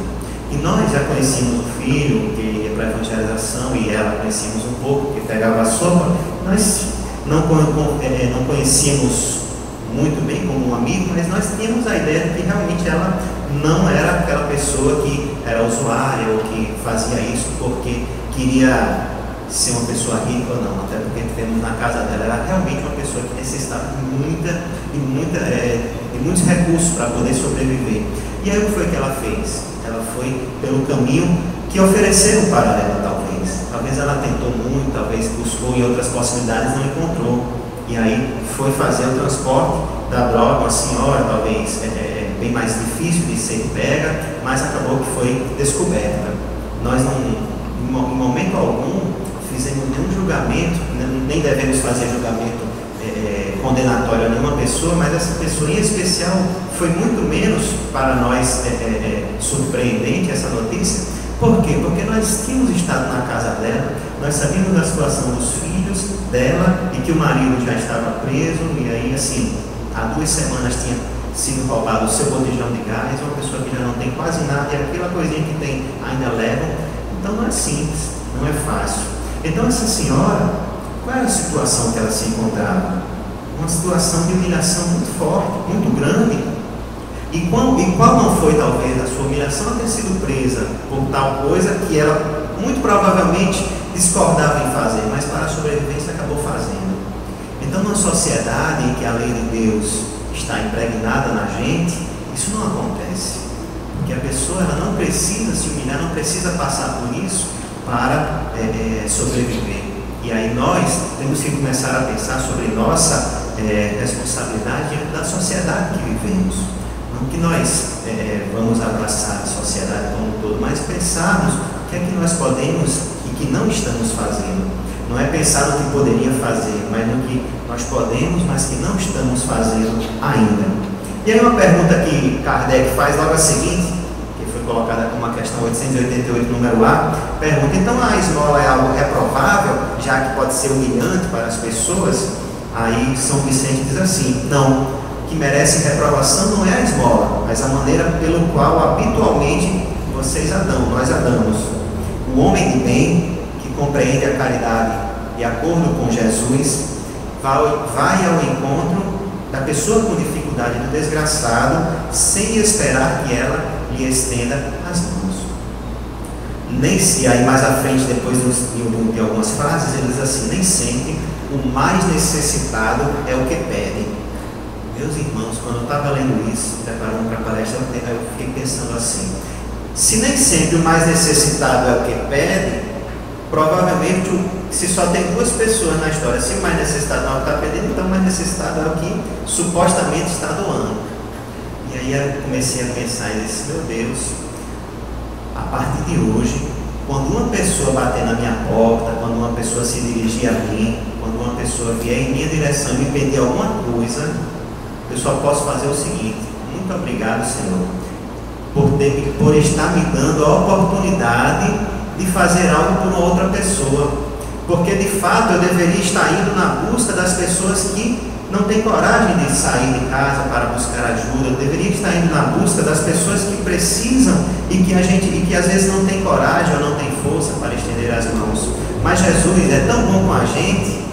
E nós já conhecíamos o filho, que ia para a evangelização, e ela conhecíamos um pouco, que pegava a sopa. Nós não conhecíamos muito bem como um amigo, mas nós tínhamos a ideia de que realmente ela não era aquela pessoa que era usuária ou que fazia isso porque queria ser uma pessoa rica ou não, até porque temos na casa dela, era realmente uma pessoa que necessitava de muitos recursos para poder sobreviver. E aí o que foi que ela fez? Ela foi pelo caminho que ofereceram para ela, talvez ela tentou muito, talvez buscou em outras possibilidades, não encontrou, e aí foi fazer o transporte da droga. Uma senhora, talvez bem mais difícil de ser pega, mas acabou que foi descoberta. Nós não, em momento algum, fizemos nenhum julgamento, nem devemos fazer julgamento condenatório a nenhuma pessoa, mas essa pessoa em especial foi muito menos para nós surpreendente essa notícia. Por quê? Porque nós tínhamos estado na casa dela, nós sabíamos da situação dos filhos dela e que o marido já estava preso, e aí assim, há 2 semanas tinha sido roubado o seu botijão de gás, uma pessoa que já não tem quase nada e aquela coisinha que tem ainda levam. Então não é simples, não é fácil. Então essa senhora, qual era a situação que ela se encontrava? Uma situação de humilhação muito forte, muito grande. E qual não foi talvez a sua humilhação a ter sido presa por tal coisa que ela muito provavelmente discordava em fazer, mas para a sobrevivência acabou fazendo. Então numa sociedade em que a lei de Deus está impregnada na gente, isso não acontece. Porque a pessoa ela não precisa se humilhar, não precisa passar por isso para sobreviver. E aí nós temos que começar a pensar sobre nossa responsabilidade diante da sociedade que vivemos. Não que nós vamos abraçar a sociedade como um todo, mas pensarmos o que é que nós podemos e que não estamos fazendo. Não é pensar no que poderia fazer, mas no que nós podemos, mas que não estamos fazendo ainda. E aí uma pergunta que Kardec faz logo a seguinte, que foi colocada como a questão 888, número A, pergunta: então a esmola é algo reprovável, já que pode ser humilhante para as pessoas? Aí São Vicente diz assim: não, o que merece reprovação não é a esmola, mas a maneira pelo qual habitualmente vocês a dão, nós a damos. O homem de bem, que compreende a caridade de acordo com Jesus, vai ao encontro da pessoa com dificuldade, do desgraçado, sem esperar que ela lhe estenda as mãos. Nem se, aí mais à frente, depois de algumas frases, ele diz assim: nem sempre o mais necessitado é o que pede. Meus irmãos, quando eu estava lendo isso, preparando para a palestra, eu fiquei pensando assim: se nem sempre o mais necessitado é o que pede, provavelmente, se só tem 2 pessoas na história, se o mais necessitado não está pedindo, então o mais necessitado é o que supostamente está doando. E aí eu comecei a pensar e disse: meu Deus, a partir de hoje, quando uma pessoa bater na minha porta, quando uma pessoa se dirigir a mim, quando uma pessoa vier em minha direção e me pedir alguma coisa, eu só posso fazer o seguinte: muito obrigado, Senhor, por estar me dando a oportunidade de fazer algo por uma outra pessoa. Porque de fato eu deveria estar indo na busca das pessoas que não têm coragem de sair de casa para buscar ajuda. Eu deveria estar indo na busca das pessoas que precisam e que às vezes não tem coragem ou não tem força para estender as mãos. Mas Jesus é tão bom com a gente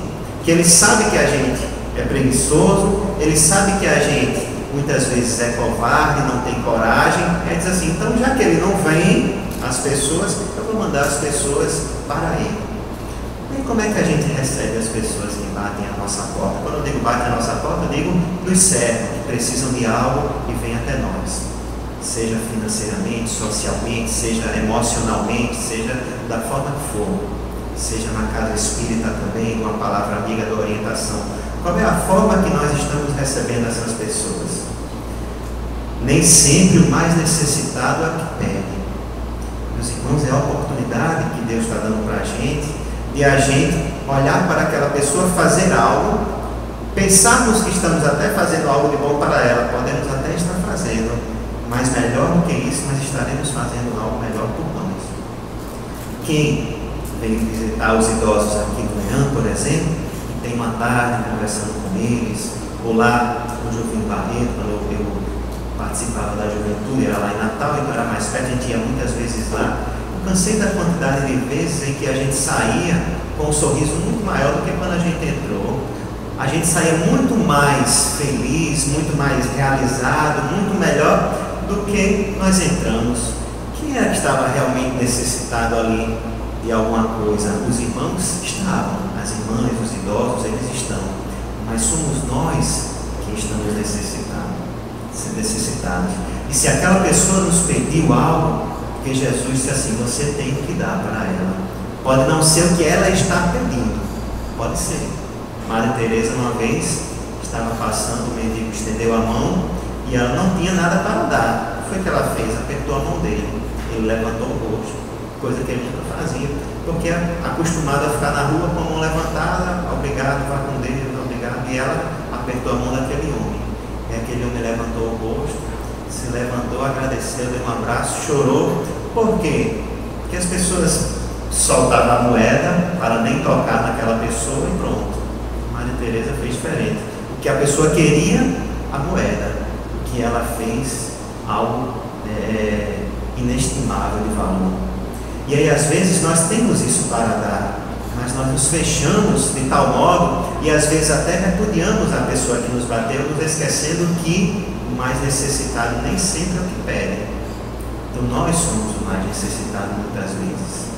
que Ele sabe que a gente é preguiçoso, Ele sabe que a gente muitas vezes é covarde, não tem coragem. Ele diz assim: então, já que Ele não vem às pessoas, eu vou mandar as pessoas para Ele. E como é que a gente recebe as pessoas que batem a nossa porta? Quando eu digo batem a nossa porta, eu digo nos servos, que precisam de algo e vêm até nós. Seja financeiramente, socialmente, seja emocionalmente, seja da forma que for. Seja na casa espírita também, uma palavra amiga da orientação. Qual é a forma que nós estamos recebendo essas pessoas? Nem sempre o mais necessitado é o que pede. Meus irmãos, é a oportunidade que Deus está dando para a gente, de a gente olhar para aquela pessoa, fazer algo, pensarmos que estamos até fazendo algo de bom para ela, podemos até estar fazendo, mas melhor do que isso, nós estaremos fazendo algo melhor por nós. Quem veio visitar os idosos aqui no Leão, por exemplo, e tem uma tarde conversando com eles, ou lá no Juvenil Barreto, quando eu participava da juventude, era lá em Natal, então era mais perto, a gente ia muitas vezes lá. Cansei da quantidade de vezes em que a gente saía com um sorriso muito maior do que quando a gente entrou. A gente saía muito mais feliz, muito mais realizado, muito melhor do que nós entramos. Quem era que estava realmente necessitado ali de alguma coisa? Os irmãos estavam, as irmãs, os idosos, eles estão. Mas somos nós que estamos necessitados. E se aquela pessoa nos pediu algo, porque Jesus disse assim: você tem que dar para ela. Pode não ser o que ela está pedindo, pode ser. Maria Teresa uma vez estava passando, o mendigo estendeu a mão e ela não tinha nada para dar. O que foi que ela fez? Apertou a mão dele, ele levantou o rosto. coisa que ele nunca fazia, porque é acostumado a ficar na rua com a mão levantada, obrigado, vá com Deus, obrigado, e ela apertou a mão daquele homem, e aquele homem levantou o rosto, se levantou, agradeceu, deu um abraço, chorou. Por quê? Porque as pessoas soltavam a moeda para nem tocar naquela pessoa e pronto. Maria Teresa fez diferente. O que a pessoa queria, a moeda. O que ela fez, algo inestimável de valor. E aí às vezes nós temos isso para dar, mas nós nos fechamos de tal modo, e às vezes até repudiamos a pessoa que nos bateu, nos esquecendo que o mais necessitado nem sempre é o que pede. Então nós somos o mais necessitado muitas vezes.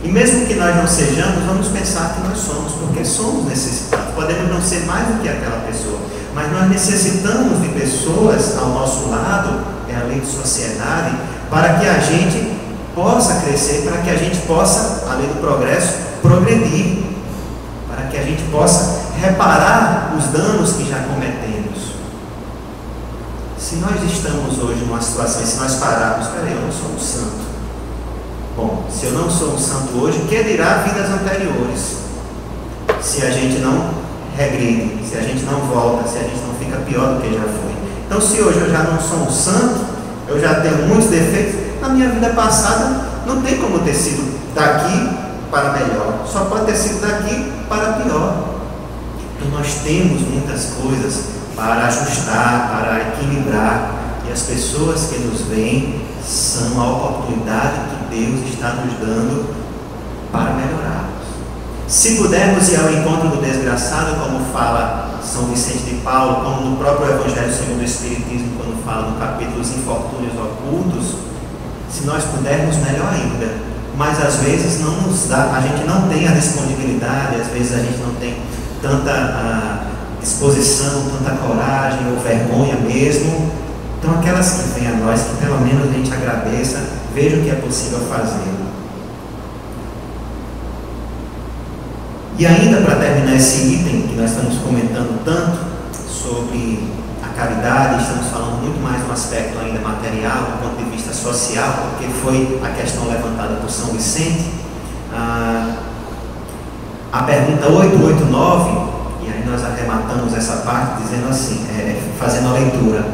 E mesmo que nós não sejamos, vamos pensar que nós somos, porque somos necessitados. Podemos não ser mais do que aquela pessoa, mas nós necessitamos de pessoas ao nosso lado, é a lei de sociedade, para que a gente possa crescer, para que a gente possa, a lei do progresso, progredir, para que a gente possa reparar os danos que já cometemos. Se nós estamos hoje numa situação, e se nós pararmos, peraí, eu não sou um santo. Bom, se eu não sou um santo hoje, que dirá vidas anteriores? Se a gente não regride, se a gente não volta, se a gente não fica pior do que já foi. Então, se hoje eu já não sou um santo, eu já tenho muitos defeitos, na minha vida passada não tem como ter sido daqui para melhor, só pode ter sido daqui para pior. Então, nós temos muitas coisas para ajustar, para equilibrar, e as pessoas que nos veem são a oportunidade que Deus está nos dando para melhorarmos. Se pudermos ir ao encontro do desgraçado, como fala São Vicente de Paulo, como no próprio Evangelho segundo o Espiritismo, quando fala no capítulo Os Infortúnios Ocultos, se nós pudermos, melhor ainda. Mas às vezes não nos dá, a gente não tem a disponibilidade, às vezes a gente não tem tanta disposição, tanta coragem ou vergonha mesmo. Então aquelas que vêm a nós, que pelo menos a gente agradeça, veja o que é possível fazer. E ainda para terminar esse item que nós estamos comentando tanto sobre a caridade, estamos falando muito mais no aspecto ainda material, do ponto de vista social, porque foi a questão levantada por São Vicente. A pergunta 889, e aí nós arrematamos essa parte dizendo assim, fazendo a leitura,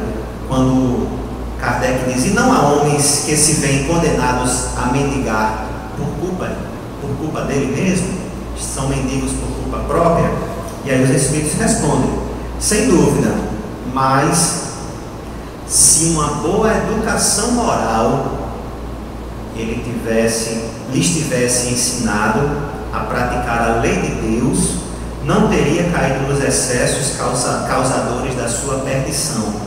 quando Kardec diz: e não há homens que se veem condenados a mendigar por culpa dele mesmo, são mendigos por culpa própria. E aí os Espíritos respondem: sem dúvida, mas se uma boa educação moral lhes tivesse ensinado a praticar a lei de Deus, não teria caído nos excessos causadores da sua perdição.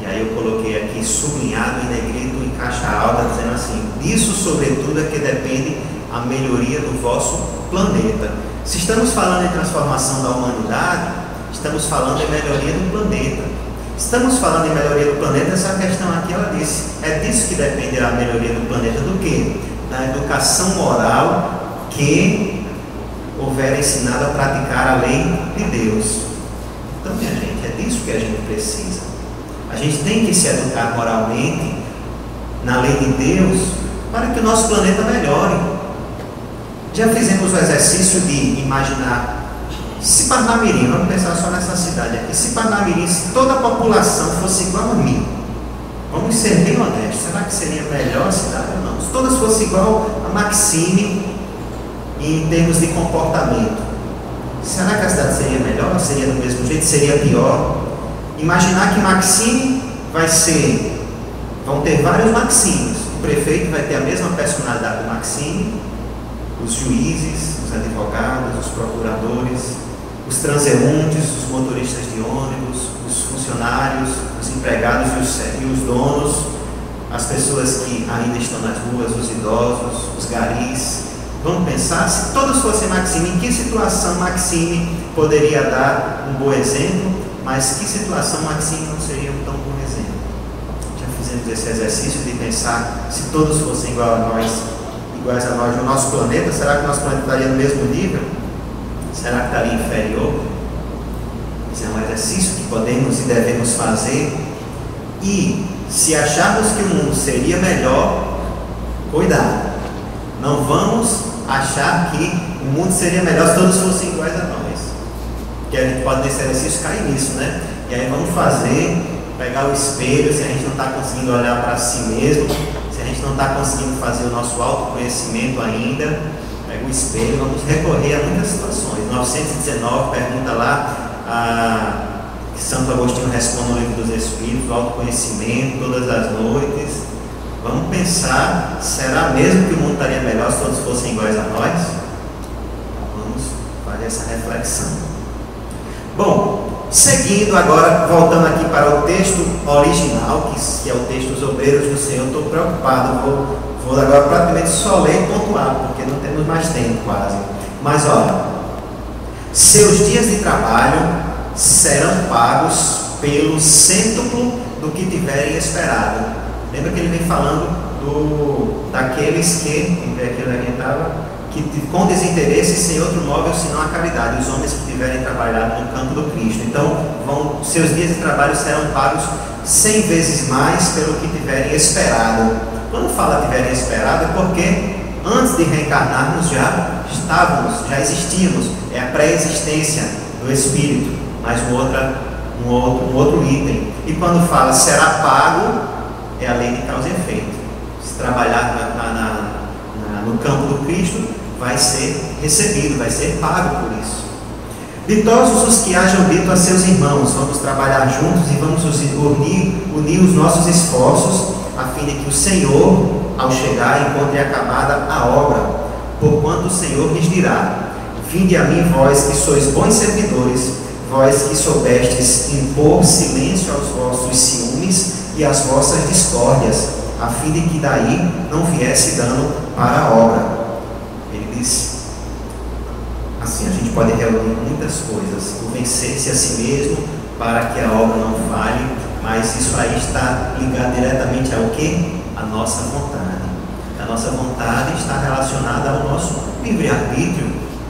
E aí eu coloquei aqui sublinhado em negrito em caixa alta, dizendo assim: disso sobretudo é que depende a melhoria do vosso planeta. Se estamos falando em transformação da humanidade, estamos falando em melhoria do planeta. Estamos falando em melhoria do planeta, essa questão aqui ela disse, é disso que depende a melhoria do planeta, do quê? Da educação moral que houver ensinado a praticar a lei de Deus. Então, minha gente, é disso que a gente precisa. A gente tem que se educar moralmente na lei de Deus para que o nosso planeta melhore. Já fizemos o exercício de imaginar, se Parnamirim, vamos pensar só nessa cidade aqui, se Parnamirim, se toda a população fosse igual a mim, vamos ser bem honestos, será que seria melhor a cidade ou não? Se todas fossem igual a Maxime em termos de comportamento, será que a cidade seria melhor? Seria do mesmo jeito? Seria pior? Imaginar que Maxime vão ter vários Maximes, o prefeito vai ter a mesma personalidade do Maxime, os juízes, os advogados, os procuradores, os transeuntes, os motoristas de ônibus, os funcionários, os empregados e os donos, as pessoas que ainda estão nas ruas, os idosos, os garis. Vamos pensar, se todos fossem Maxime, em que situação Maxime poderia dar um bom exemplo, mas que situação Maxime não seria um tão bom exemplo? Já fizemos esse exercício de pensar, se todos fossem iguais a nós no nosso planeta, será que o nosso planeta estaria no mesmo nível? Será que estaria inferior? Esse é um exercício que podemos e devemos fazer. E se acharmos que o mundo seria melhor, cuidado, Não vamos achar que o mundo seria melhor se todos fossem iguais a nós. Porque a gente pode nesse exercício cair nisso, né? E aí vamos pegar o espelho, se a gente não está conseguindo olhar para si mesmo, se a gente não está conseguindo fazer o nosso autoconhecimento ainda, pega o espelho, vamos recorrer a muitas situações. 919 pergunta lá, que Santo Agostinho responde no Livro dos Espíritos, o autoconhecimento, todas as noites. Vamos pensar, será mesmo que o mundo estaria melhor se todos fossem iguais a nós? Vamos fazer essa reflexão. Bom, seguindo agora, voltando aqui para o texto original, que é o texto dos obreiros do Senhor, estou preocupado, vou agora praticamente só ler e pontuar, porque não temos mais tempo quase. Mas olha, seus dias de trabalho serão pagos pelo cêntuplo do que tiverem esperado. Lembra que ele vem falando daqueles que com desinteresse sem outro móvel senão a caridade, os homens que tiverem trabalhado no campo do Cristo. Então, seus dias de trabalho serão pagos 100 vezes mais pelo que tiverem esperado. Quando fala tiverem esperado, é porque antes de reencarnarmos já existíamos, é a pré-existência do Espírito, mais um outro item. E quando fala será pago, é a lei de causa e efeito. Se trabalhar no campo do Cristo, vai ser recebido, vai ser pago por isso. Ditosos os que hajam dito a seus irmãos, vamos trabalhar juntos e vamos unir os nossos esforços, a fim de que o Senhor, ao chegar, encontre acabada a obra, porquanto o Senhor lhes dirá: vinde a mim, vós que sois bons servidores, vós que soubestes impor silêncio aos vossos ciúmes e as vossas discórdias, a fim de que daí não viesse dano para a obra. Ele disse assim: a gente pode reunir muitas coisas, o vencer-se a si mesmo para que a obra não falhe, mas isso aí está ligado diretamente ao que? A nossa vontade. A nossa vontade está relacionada ao nosso livre-arbítrio.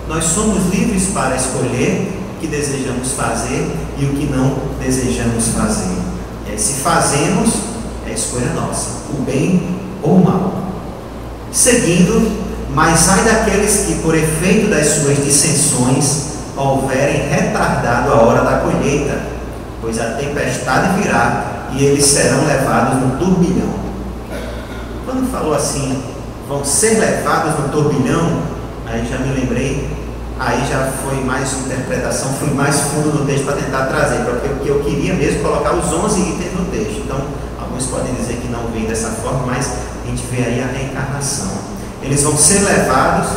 Nós somos livres para escolher o que desejamos fazer e o que não desejamos fazer. E aí, se fazemos, é escolha nossa, o bem ou o mal. Seguindo, mas ai daqueles que, por efeito das suas dissensões, houverem retardado a hora da colheita, pois a tempestade virá e eles serão levados no turbilhão. Quando falou assim, vão ser levados no turbilhão, aí já me lembrei. Aí já foi mais interpretação, fui mais fundo no texto para tentar trazer, porque eu queria mesmo colocar os 11 itens no texto. Então, alguns podem dizer que não vem dessa forma, mas a gente vê aí a reencarnação. Eles vão ser levados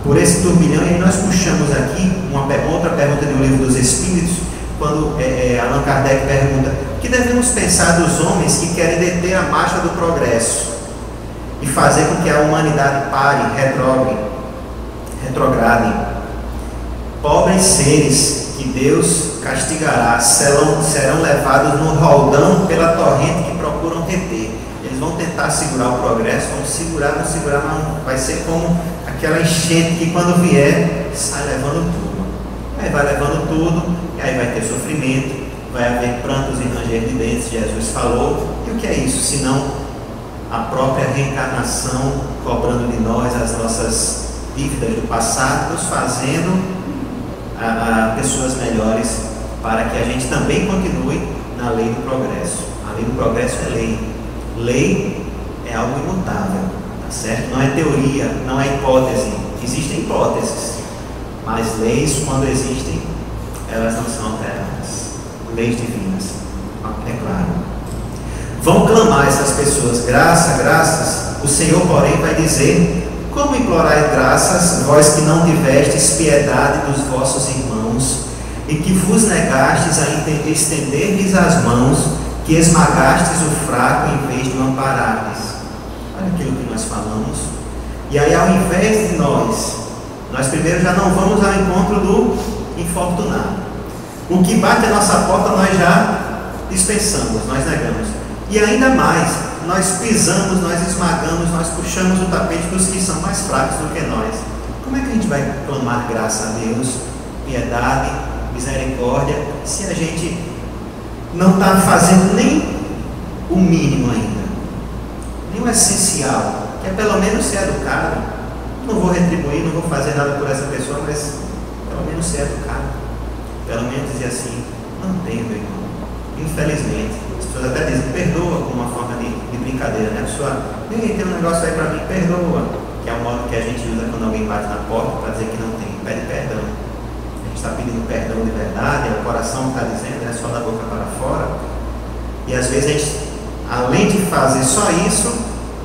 por esse turbilhão, e aí nós puxamos aqui uma outra pergunta do Livro dos Espíritos, quando Allan Kardec pergunta: o que devemos pensar dos homens que querem deter a marcha do progresso e fazer com que a humanidade pare, retrograde? Pobres seres que Deus castigará serão levados no roldão pela torrente que procuram reter. Eles vão tentar segurar o progresso, vão segurar, mas vai ser como aquela enchente que quando vier, sai levando tudo. Aí vai levando tudo, e aí vai ter sofrimento, vai haver prantos e ranger de dentes, Jesus falou. E o que é isso? Senão a própria reencarnação cobrando de nós as nossas dívidas do passado, nos fazendo a pessoas melhores, para que a gente também continue na lei do progresso. A lei do progresso é lei. Lei é algo imutável, tá certo? Não é teoria, não é hipótese. Existem hipóteses, mas leis, quando existem, elas não são alteradas. Leis divinas, é claro. Vão clamar essas pessoas: graças. O Senhor, porém, vai dizer: como implorais graças, vós que não tivestes piedade dos vossos irmãos, e que vos negastes a estender-lhes as mãos, que esmagastes o fraco em vez de o amparardes? Olha aquilo que nós falamos. E aí, ao invés de nós primeiro já não vamos ao encontro do infortunado. O que bate a nossa porta nós já dispensamos, nós negamos. E ainda mais, nós pisamos, nós esmagamos, nós puxamos o tapete dos que são mais fracos do que nós. Como é que a gente vai clamar graça a Deus, piedade, misericórdia, se a gente não está fazendo nem o mínimo ainda, nem o essencial, que é pelo menos ser educado, não vou retribuir, não vou fazer nada por essa pessoa, mas pelo menos ser educado. Pelo menos dizer assim, não tem, meu irmão. Infelizmente, as pessoas até dizem, perdoa como uma forma de brincadeira, né? A pessoa, tem um negócio aí para mim, perdoa. Que é o modo que a gente usa quando alguém bate na porta para dizer que não tem, pede perdão. A gente está pedindo perdão de verdade, o coração está dizendo, é só da boca para fora. E às vezes a gente, além de fazer só isso,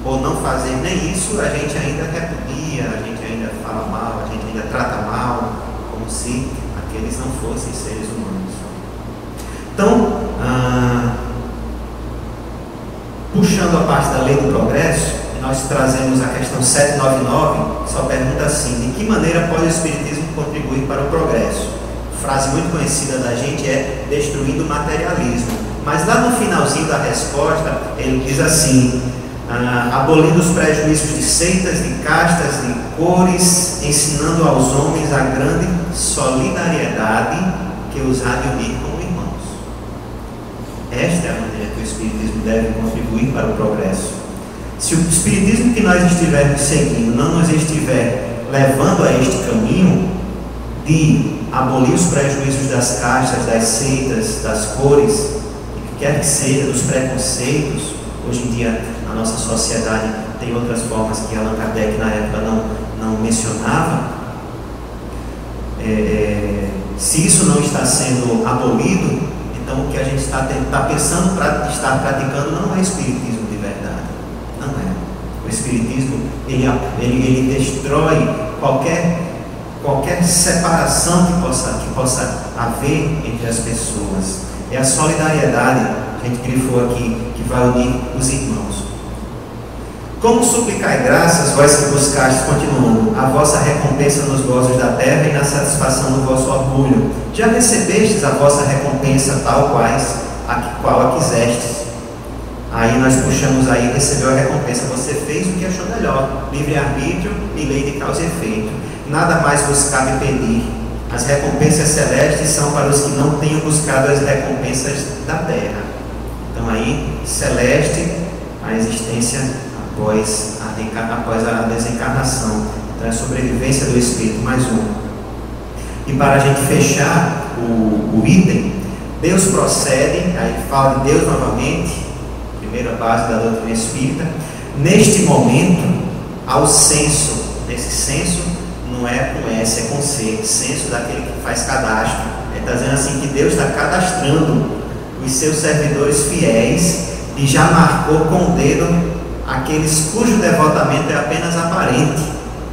ou não fazer nem isso, a gente ainda repudia, a gente ainda fala mal, a gente ainda trata mal, como se aqueles não fossem seres humanos. Então, puxando a parte da lei do progresso, nós trazemos a questão 799, que só pergunta assim: de que maneira pode o Espiritismo contribuir para o progresso? Frase muito conhecida da gente é destruindo o materialismo. Mas lá no finalzinho da resposta, ele diz assim: abolindo os prejuízos de seitas, de castas, de cores, ensinando aos homens a grande solidariedade que os há de unir como irmãos. Esta é a maneira que o Espiritismo deve contribuir para o progresso. Se o Espiritismo que nós estivermos seguindo não nos estiver levando a este caminho de abolir os prejuízos das castas, das seitas, das cores, o que quer que seja, dos preconceitos, hoje em dia na nossa sociedade tem outras formas que Allan Kardec na época não mencionava. Se isso não está sendo abolido, então o que a gente está pensando para estar praticando não é Espiritismo de verdade. Não é. O Espiritismo, ele destrói qualquer separação que possa haver entre as pessoas. É a solidariedade, a gente grifou aqui, que vai unir os irmãos. Como suplicai graças, vós que buscastes, continuando, a vossa recompensa nos gozos da terra e na satisfação do vosso orgulho? Já recebestes a vossa recompensa tal qual a quisestes? Aí nós puxamos aí, recebeu a recompensa, você fez o que achou melhor, livre-arbítrio e lei de causa e efeito. Nada mais vos cabe pedir. As recompensas celestes são para os que não tenham buscado as recompensas da terra. Então aí, celeste, a existência após a desencarnação. Então é a sobrevivência do Espírito, mais um. E para a gente fechar o item, Deus procede, aí fala de Deus novamente, primeira base da doutrina espírita. Neste momento, ao censo, nesse censo não é com S, é com C, censo daquele que faz cadastro. Ele está dizendo assim que Deus está cadastrando os seus servidores fiéis e já marcou com o dedo aqueles cujo devotamento é apenas aparente,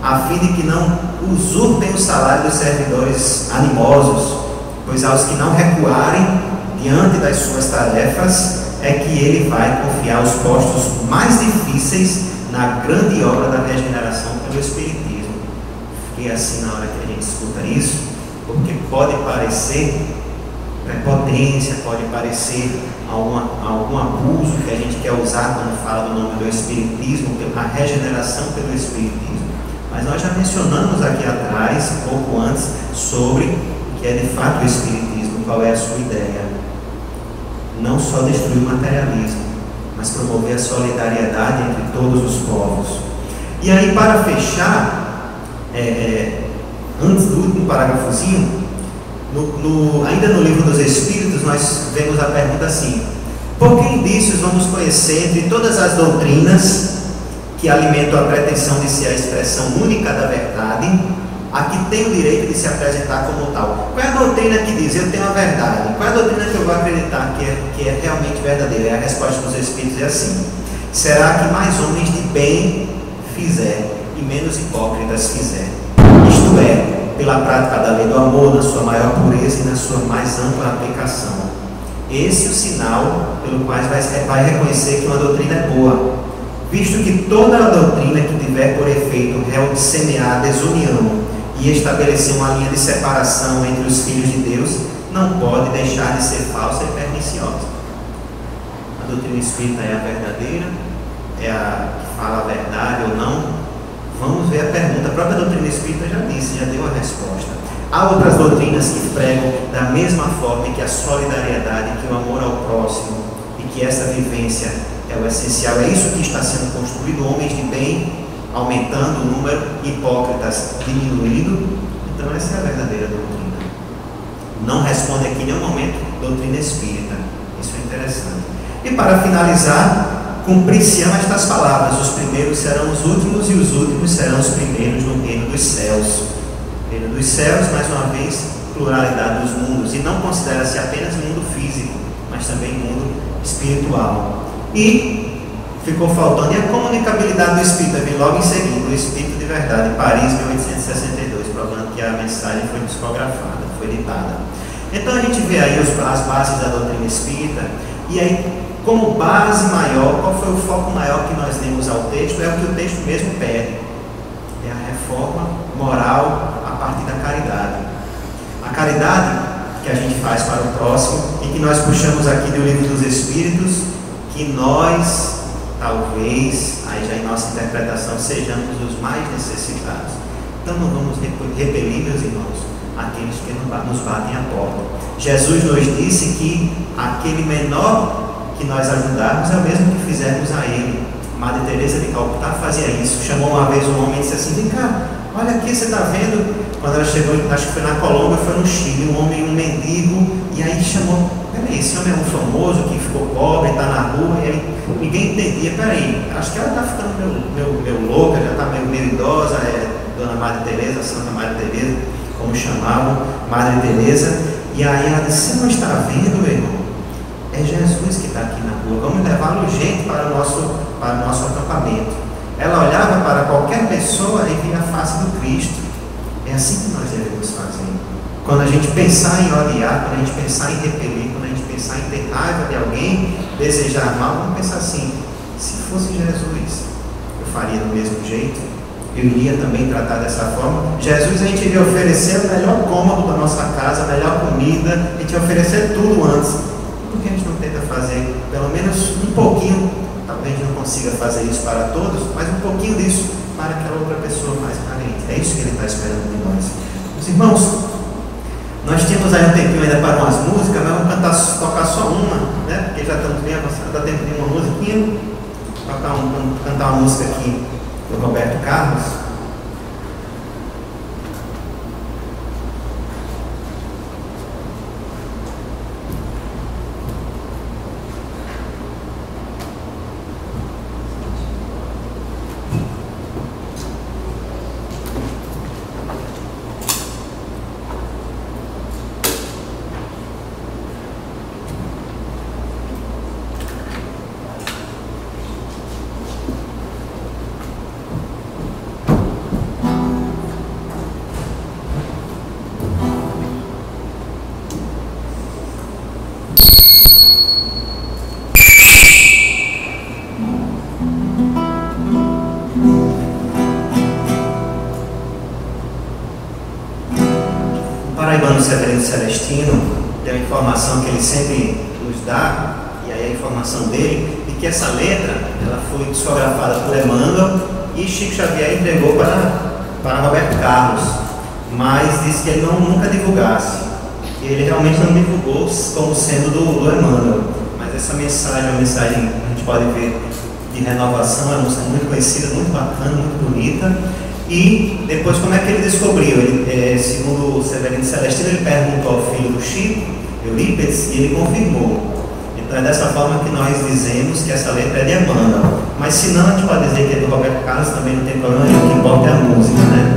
a fim de que não usurpem o salário dos servidores animosos, pois aos que não recuarem diante das suas tarefas é que ele vai confiar os postos mais difíceis na grande obra da regeneração pelo Espiritismo. Fiquei assim na hora que a gente escuta isso, porque pode parecer prepotência, pode parecer algum abuso que a gente quer usar quando fala do nome do Espiritismo, a regeneração pelo Espiritismo. Mas nós já mencionamos aqui atrás, um pouco antes, sobre o que é de fato o Espiritismo, qual é a sua ideia. Não só destruir o materialismo, mas promover a solidariedade entre todos os povos. E aí, para fechar, antes do último parágrafozinho, ainda no Livro dos Espíritos, nós vemos a pergunta assim: por que indícios vamos conhecer entre todas as doutrinas que alimentam a pretensão de ser a expressão única da verdade, a que tem o direito de se apresentar como tal? Qual é a doutrina que diz eu tenho a verdade? Qual é a doutrina que eu vou acreditar que é realmente verdadeira? E a resposta dos Espíritos é assim: será que mais homens de bem fizer e menos hipócritas fizer? Isto é, pela prática da lei do amor, na sua maior pureza e na sua mais ampla aplicação. Esse é o sinal pelo qual vai reconhecer que uma doutrina é boa, visto que toda a doutrina que tiver por efeito semear a desunião e estabelecer uma linha de separação entre os filhos de Deus, não pode deixar de ser falsa e perniciosa. A doutrina espírita é a verdadeira? É a que fala a verdade ou não? Vamos ver a pergunta. A própria doutrina espírita já disse, já deu a resposta. Há outras doutrinas que pregam da mesma forma que a solidariedade, que o amor ao próximo e que essa vivência é o essencial. É isso que está sendo construído. Homens de bem aumentando, o número de hipócritas diminuindo. Então essa é a verdadeira doutrina. Não responde aqui em nenhum momento doutrina espírita. Isso é interessante. E para finalizar, cumprir-se-ão estas palavras: os primeiros serão os últimos e os últimos serão os primeiros no reino dos céus. Reino dos céus, mais uma vez, pluralidade dos mundos, e não considera-se apenas mundo físico, mas também mundo espiritual. E ficou faltando, e a comunicabilidade do Espírito vem logo em seguida, o Espírito de Verdade, Paris, 1862, provando que a mensagem foi psicografada, foi ditada. Então a gente vê aí as bases da doutrina espírita, e aí, como base maior, qual foi o foco maior que nós demos ao texto? É o que o texto mesmo pede, é a reforma moral a partir da caridade. A caridade que a gente faz para o próximo, e que nós puxamos aqui do Livro dos Espíritos, que nós, talvez, aí já em nossa interpretação, sejamos os mais necessitados. Então não vamos repelir, meus irmãos, aqueles que nos batem a porta. Jesus nos disse que aquele menor que nós ajudarmos é o mesmo que fizermos a ele. Madre Teresa de Calcutá fazia isso. Chamou uma vez um homem e disse assim: vem cá, olha aqui, você está vendo? Quando ela chegou, acho que foi na Colômbia, foi no Chile, um homem, um mendigo, e aí chamou: peraí, esse homem é um famoso que ficou pobre, está na rua, e aí ninguém entendia. Peraí, acho que ela está ficando meio louca, já está meio idosa, Dona Madre Teresa, Santa Madre Teresa, como chamavam, Madre Teresa. E aí ela disse: você não está vendo, meu irmão? É Jesus que está aqui na rua, vamos levá-lo urgente para o nosso acampamento. Ela olhava para qualquer pessoa e via a face do Cristo. É assim que nós devemos fazer. Quando a gente pensar em odiar, quando a gente pensar em repelir, quando a gente pensar em ter raiva de alguém, desejar mal, vamos pensar assim: se fosse Jesus, eu faria do mesmo jeito, eu iria também tratar dessa forma. Jesus, a gente iria oferecer o melhor cômodo da nossa casa, a melhor comida, a gente ia oferecer tudo antes. Por que a gente não tenta fazer pelo menos um pouquinho? Talvez a gente não consiga fazer isso para todos, mas um pouquinho disso para aquela outra pessoa mais carente. É isso que ele está esperando de nós. Meus irmãos, nós tínhamos aí um tempinho ainda para umas músicas, mas vamos tocar só uma, né? Porque já estamos bem avançados, dá tempo de uma musiquinha. Cantar uma música aqui do Roberto Carlos. Severino Celestino tem uma informação que ele sempre nos dá, e aí a informação dele, e que essa letra ela foi psicografada por Emmanuel e Chico Xavier entregou para Roberto Carlos, mas disse que ele nunca divulgasse. E ele realmente não divulgou como sendo do Emmanuel, mas essa mensagem é uma mensagem que a gente pode ver de renovação, é uma música muito conhecida, muito bacana, muito bonita. E depois, como é que ele descobriu? Segundo o Severino Celestino, ele perguntou ao filho do Chico, Eurípides, e ele confirmou. Então é dessa forma que nós dizemos que essa letra é de Emmanuel. Mas se não, a gente pode dizer que é do Roberto Carlos, também não tem problema nenhum, o que importa é a música, né?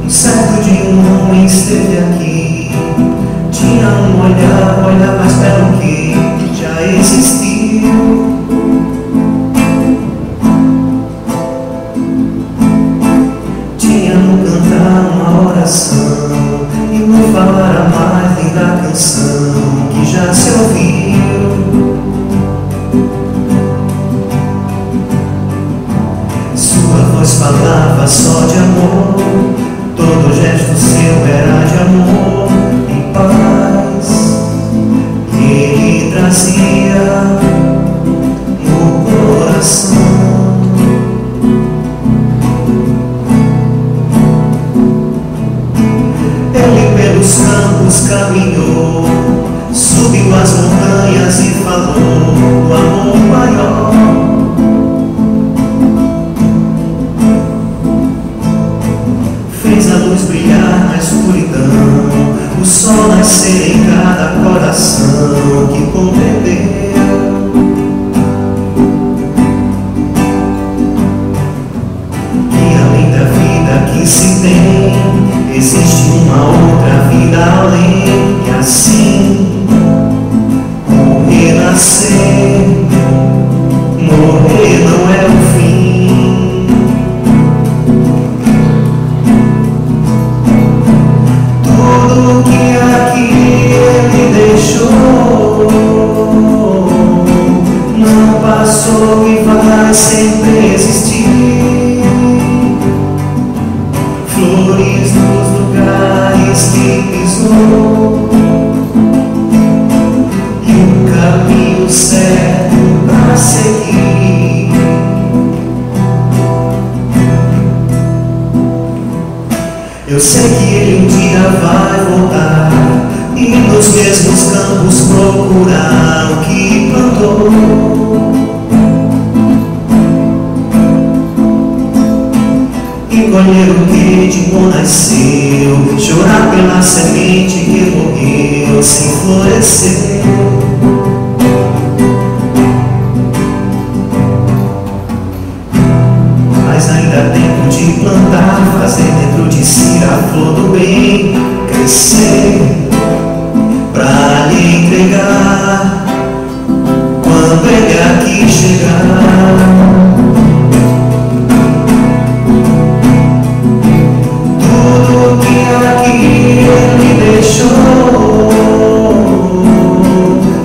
Um certo dia um homem esteve aqui, tinha um olhar mais belo que já existiu. Uma oração e não falar a mais linda canção que já se ouviu. Sua voz falava só de amor, todo gesto seu era de amor e paz. Ele trazia no coração. Pelos campos caminhou, subiu as montanhas e falou do amor maior. morrer não é o fim. Tudo que aqui Ele deixou não passou e vai sempre existir. Flores nos lugares que pisou e um caminho certo pra seguir. Eu sei que Ele um dia vai voltar e nos mesmos campos procurar o que plantou. E colher o que de bom nasceu, chorar pela semente que morreu sem florescer. Mas ainda há tempo de plantar, fazer dentro de si a flor do bem crescer, pra lhe entregar quando Ele aqui chegar. Tudo que aqui Ele deixou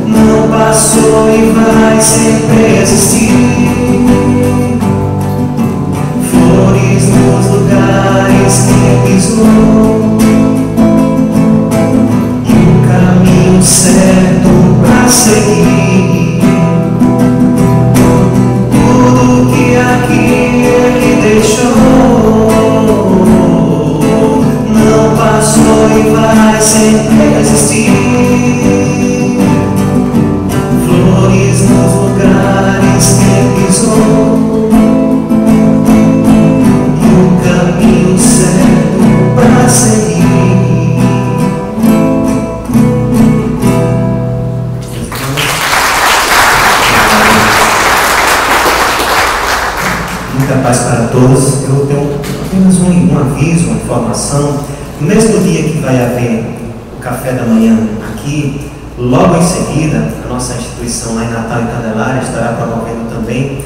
não passou e vai sempre existir. Flores nos lugares que pisou e um caminho certo pra seguir. Tudo que aqui Ele deixou não passou e vai sempre existir. Flores nos lugares que pisou e um caminho certo pra seguir. Muita paz para todos. Eu tenho apenas um aviso, uma informação. No mesmo dia que vai haver o café da manhã aqui, logo em seguida, a nossa instituição lá em Natal e Candelária estará promovendo também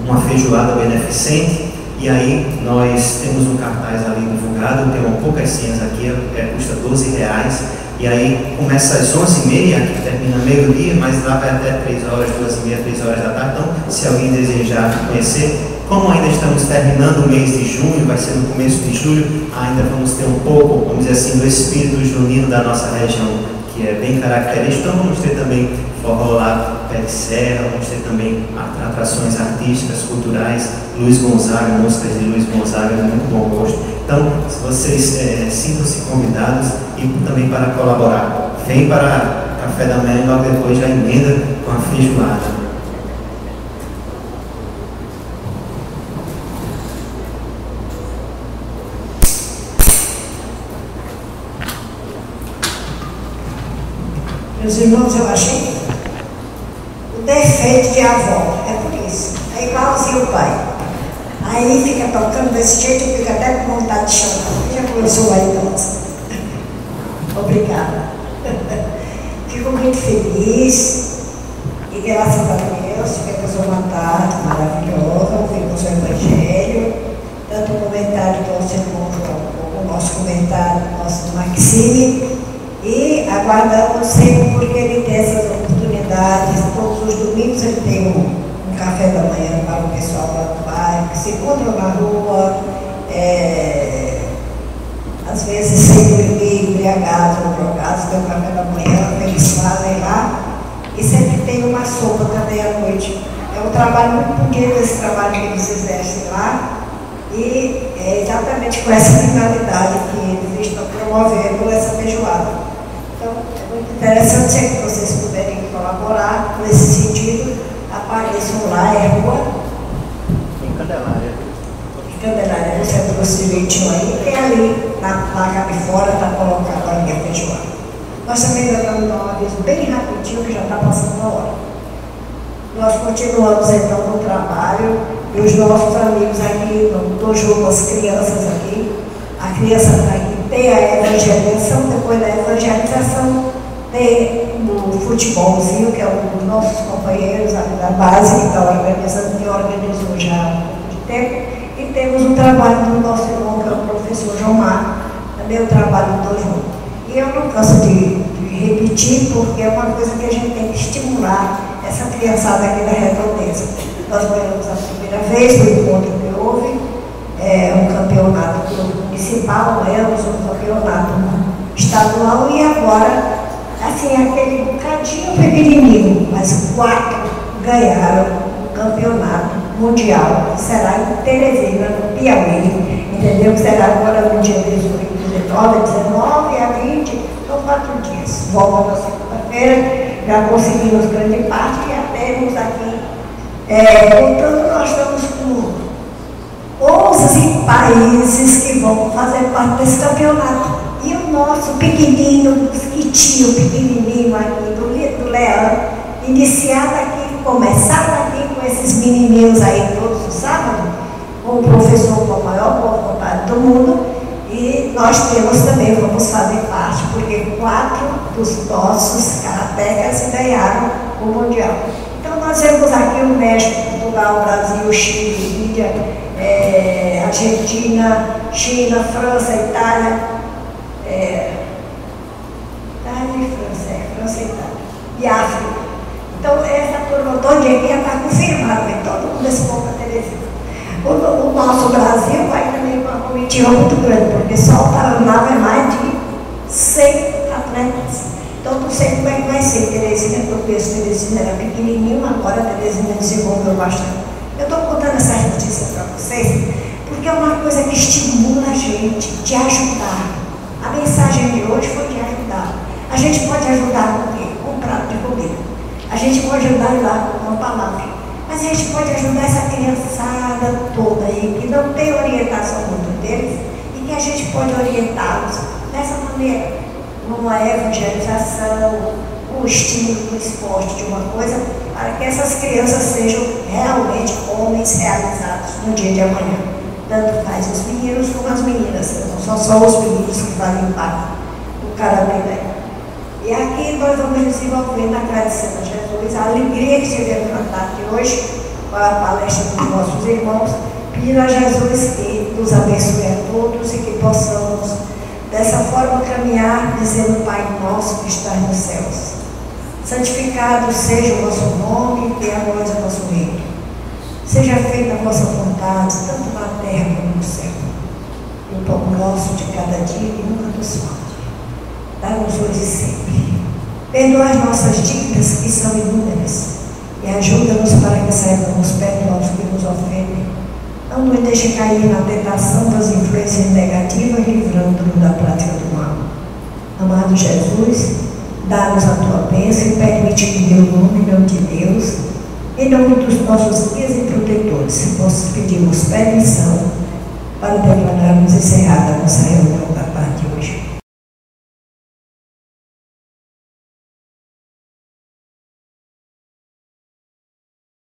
uma feijoada beneficente. E aí nós temos um cartaz ali divulgado, tem poucas senhas aqui, custa R$12. E aí começa às 11h30, aqui termina meio-dia, mas lá vai até 3 horas, 2h30, 3 horas da tarde. Então, se alguém desejar conhecer, como ainda estamos terminando o mês de junho, vai ser no começo de julho, ainda vamos ter um pouco, vamos dizer assim, do espírito junino da nossa região, que é bem característico. Então vamos ter também forró lá, pé de serra, vamos ter também atrações artísticas, culturais, Luiz Gonzaga, músicas de Luiz Gonzaga de muito bom gosto. Então, se vocês sintam-se convidados e também para colaborar, vem para café da manhã e logo depois já emenda com a feijoada. Meus irmãos, eu achei o defeito de avó, é por isso. É igualzinho o pai. Aí fica tocando desse jeito, eu fico até com vontade de chorar. Já começou a idosa. Obrigada. Fico muito feliz e graças a Deus tivemos uma tarde maravilhosa, ouvimos o Evangelho, tanto o comentário do nosso irmão João, como o nosso comentário do nosso Maxime. E aguardamos sempre, porque ele tem essas oportunidades. Todos os domingos ele tem um café da manhã para o pessoal lá do bairro, que se encontram na rua, às vezes sem dormir, embriagados ou drogados, tem o café da manhã, eles fazem lá. E sempre tem uma sopa também à noite. É um trabalho muito bonito esse trabalho que eles exercem lá. E é exatamente com essa finalidade que eles estão promovendo essa feijoada. Então, é muito interessante sempre que vocês puderem colaborar nesse sentido, apareçam lá, é rua Em Candelária. em Candelária, no centro do Civentinho aí, tem ali, na placa de fora, está colocado ali a feijoada. Nós também ainda vamos dar um aviso bem rapidinho, que já está passando a hora. Nós continuamos então no trabalho, e os nossos amigos aqui, estou junto com as crianças aqui, a criança está aqui, tem a evangelização, depois da evangelização tem o futebolzinho, que é um dos nossos companheiros da base, que está organizando, que organizou já há muito de tempo, e temos o trabalho do nosso irmão, que é o professor Jomar, também o trabalho do João. E eu não canso de repetir, porque é uma coisa que a gente tem que estimular essa criançada aqui da Redondeza. Nós ganhamos a primeira vez, no encontro que houve, um campeonato municipal, ganhamos um campeonato estadual e agora, assim, aquele bocadinho pequenininho, mas 4 ganharam o campeonato mundial, que será em Teresina, no Piauí, entendeu? Que será agora no dia 18, 19 a 20, são 4 dias. Volta na segunda-feira, já conseguimos grande parte e já temos aqui, portanto, nós estamos com 11 países que vão fazer parte desse campeonato. E o nosso pequenininho, mosquitinho pequenininho aqui do Leão, iniciado aqui, começado aqui com esses menininhos aí todos os sábados, com o professor com a maior boa vontade do mundo, e nós temos também, vamos fazer parte, porque 4 dos nossos karatecas ganharam o Mundial. Então nós vemos aqui o México, Portugal, Brasil, Chile, Índia, Argentina, China, França, Itália, França e Itália, e África. Então, essa turma toda aqui já está confirmada, em todo mundo esse povo da Teresina. O nosso Brasil vai também com uma comitiva muito grande, porque só o Paraná vai mais de 100 atletas. Então, não sei como é que vai ser Teresina, porque Teresina era pequenininho, agora a Teresina desenvolveu bastante. Eu estou contando essas notícias para vocês, porque é uma coisa que estimula a gente, de ajudar. A mensagem de hoje foi de ajudar. A gente pode ajudar com o quê? Com um prato de comida. A gente pode ajudar lá com uma palavra. Mas a gente pode ajudar essa criançada toda aí, que não tem orientação muito deles, e que a gente pode orientá-los dessa maneira, numa evangelização, um estímulo do esporte, de uma coisa, para que essas crianças sejam realmente homens realizados no dia de amanhã. Tanto faz os meninos como as meninas, não são só os meninos que vão limpar o caramelo. E aqui nós vamos desenvolvendo, agradecendo a Jesus, a alegria que tivemos na tarde de hoje, com a palestra dos nossos irmãos, pedindo a Jesus que nos abençoe a todos e que possamos, dessa forma, caminhar, dizendo: Pai nosso que estás nos céus, santificado seja o vosso nome, venha a nós o vosso reino. Seja feita a vossa vontade, tanto na terra como no céu. E o pão nosso de cada dia que nunca nos falte. Dá-nos hoje e sempre. Perdoa as nossas dívidas, que são inúmeras, e ajuda-nos para que saibamos perdoar os que nos ofendem. Não nos deixe cair na tentação das influências negativas, livrando-nos da prática do mal. Amado Jesus, dá-nos a tua bênção e permite que, em nome de Deus, em nome dos nossos guias e protetores, nós pedimos permissão para declararmos encerrada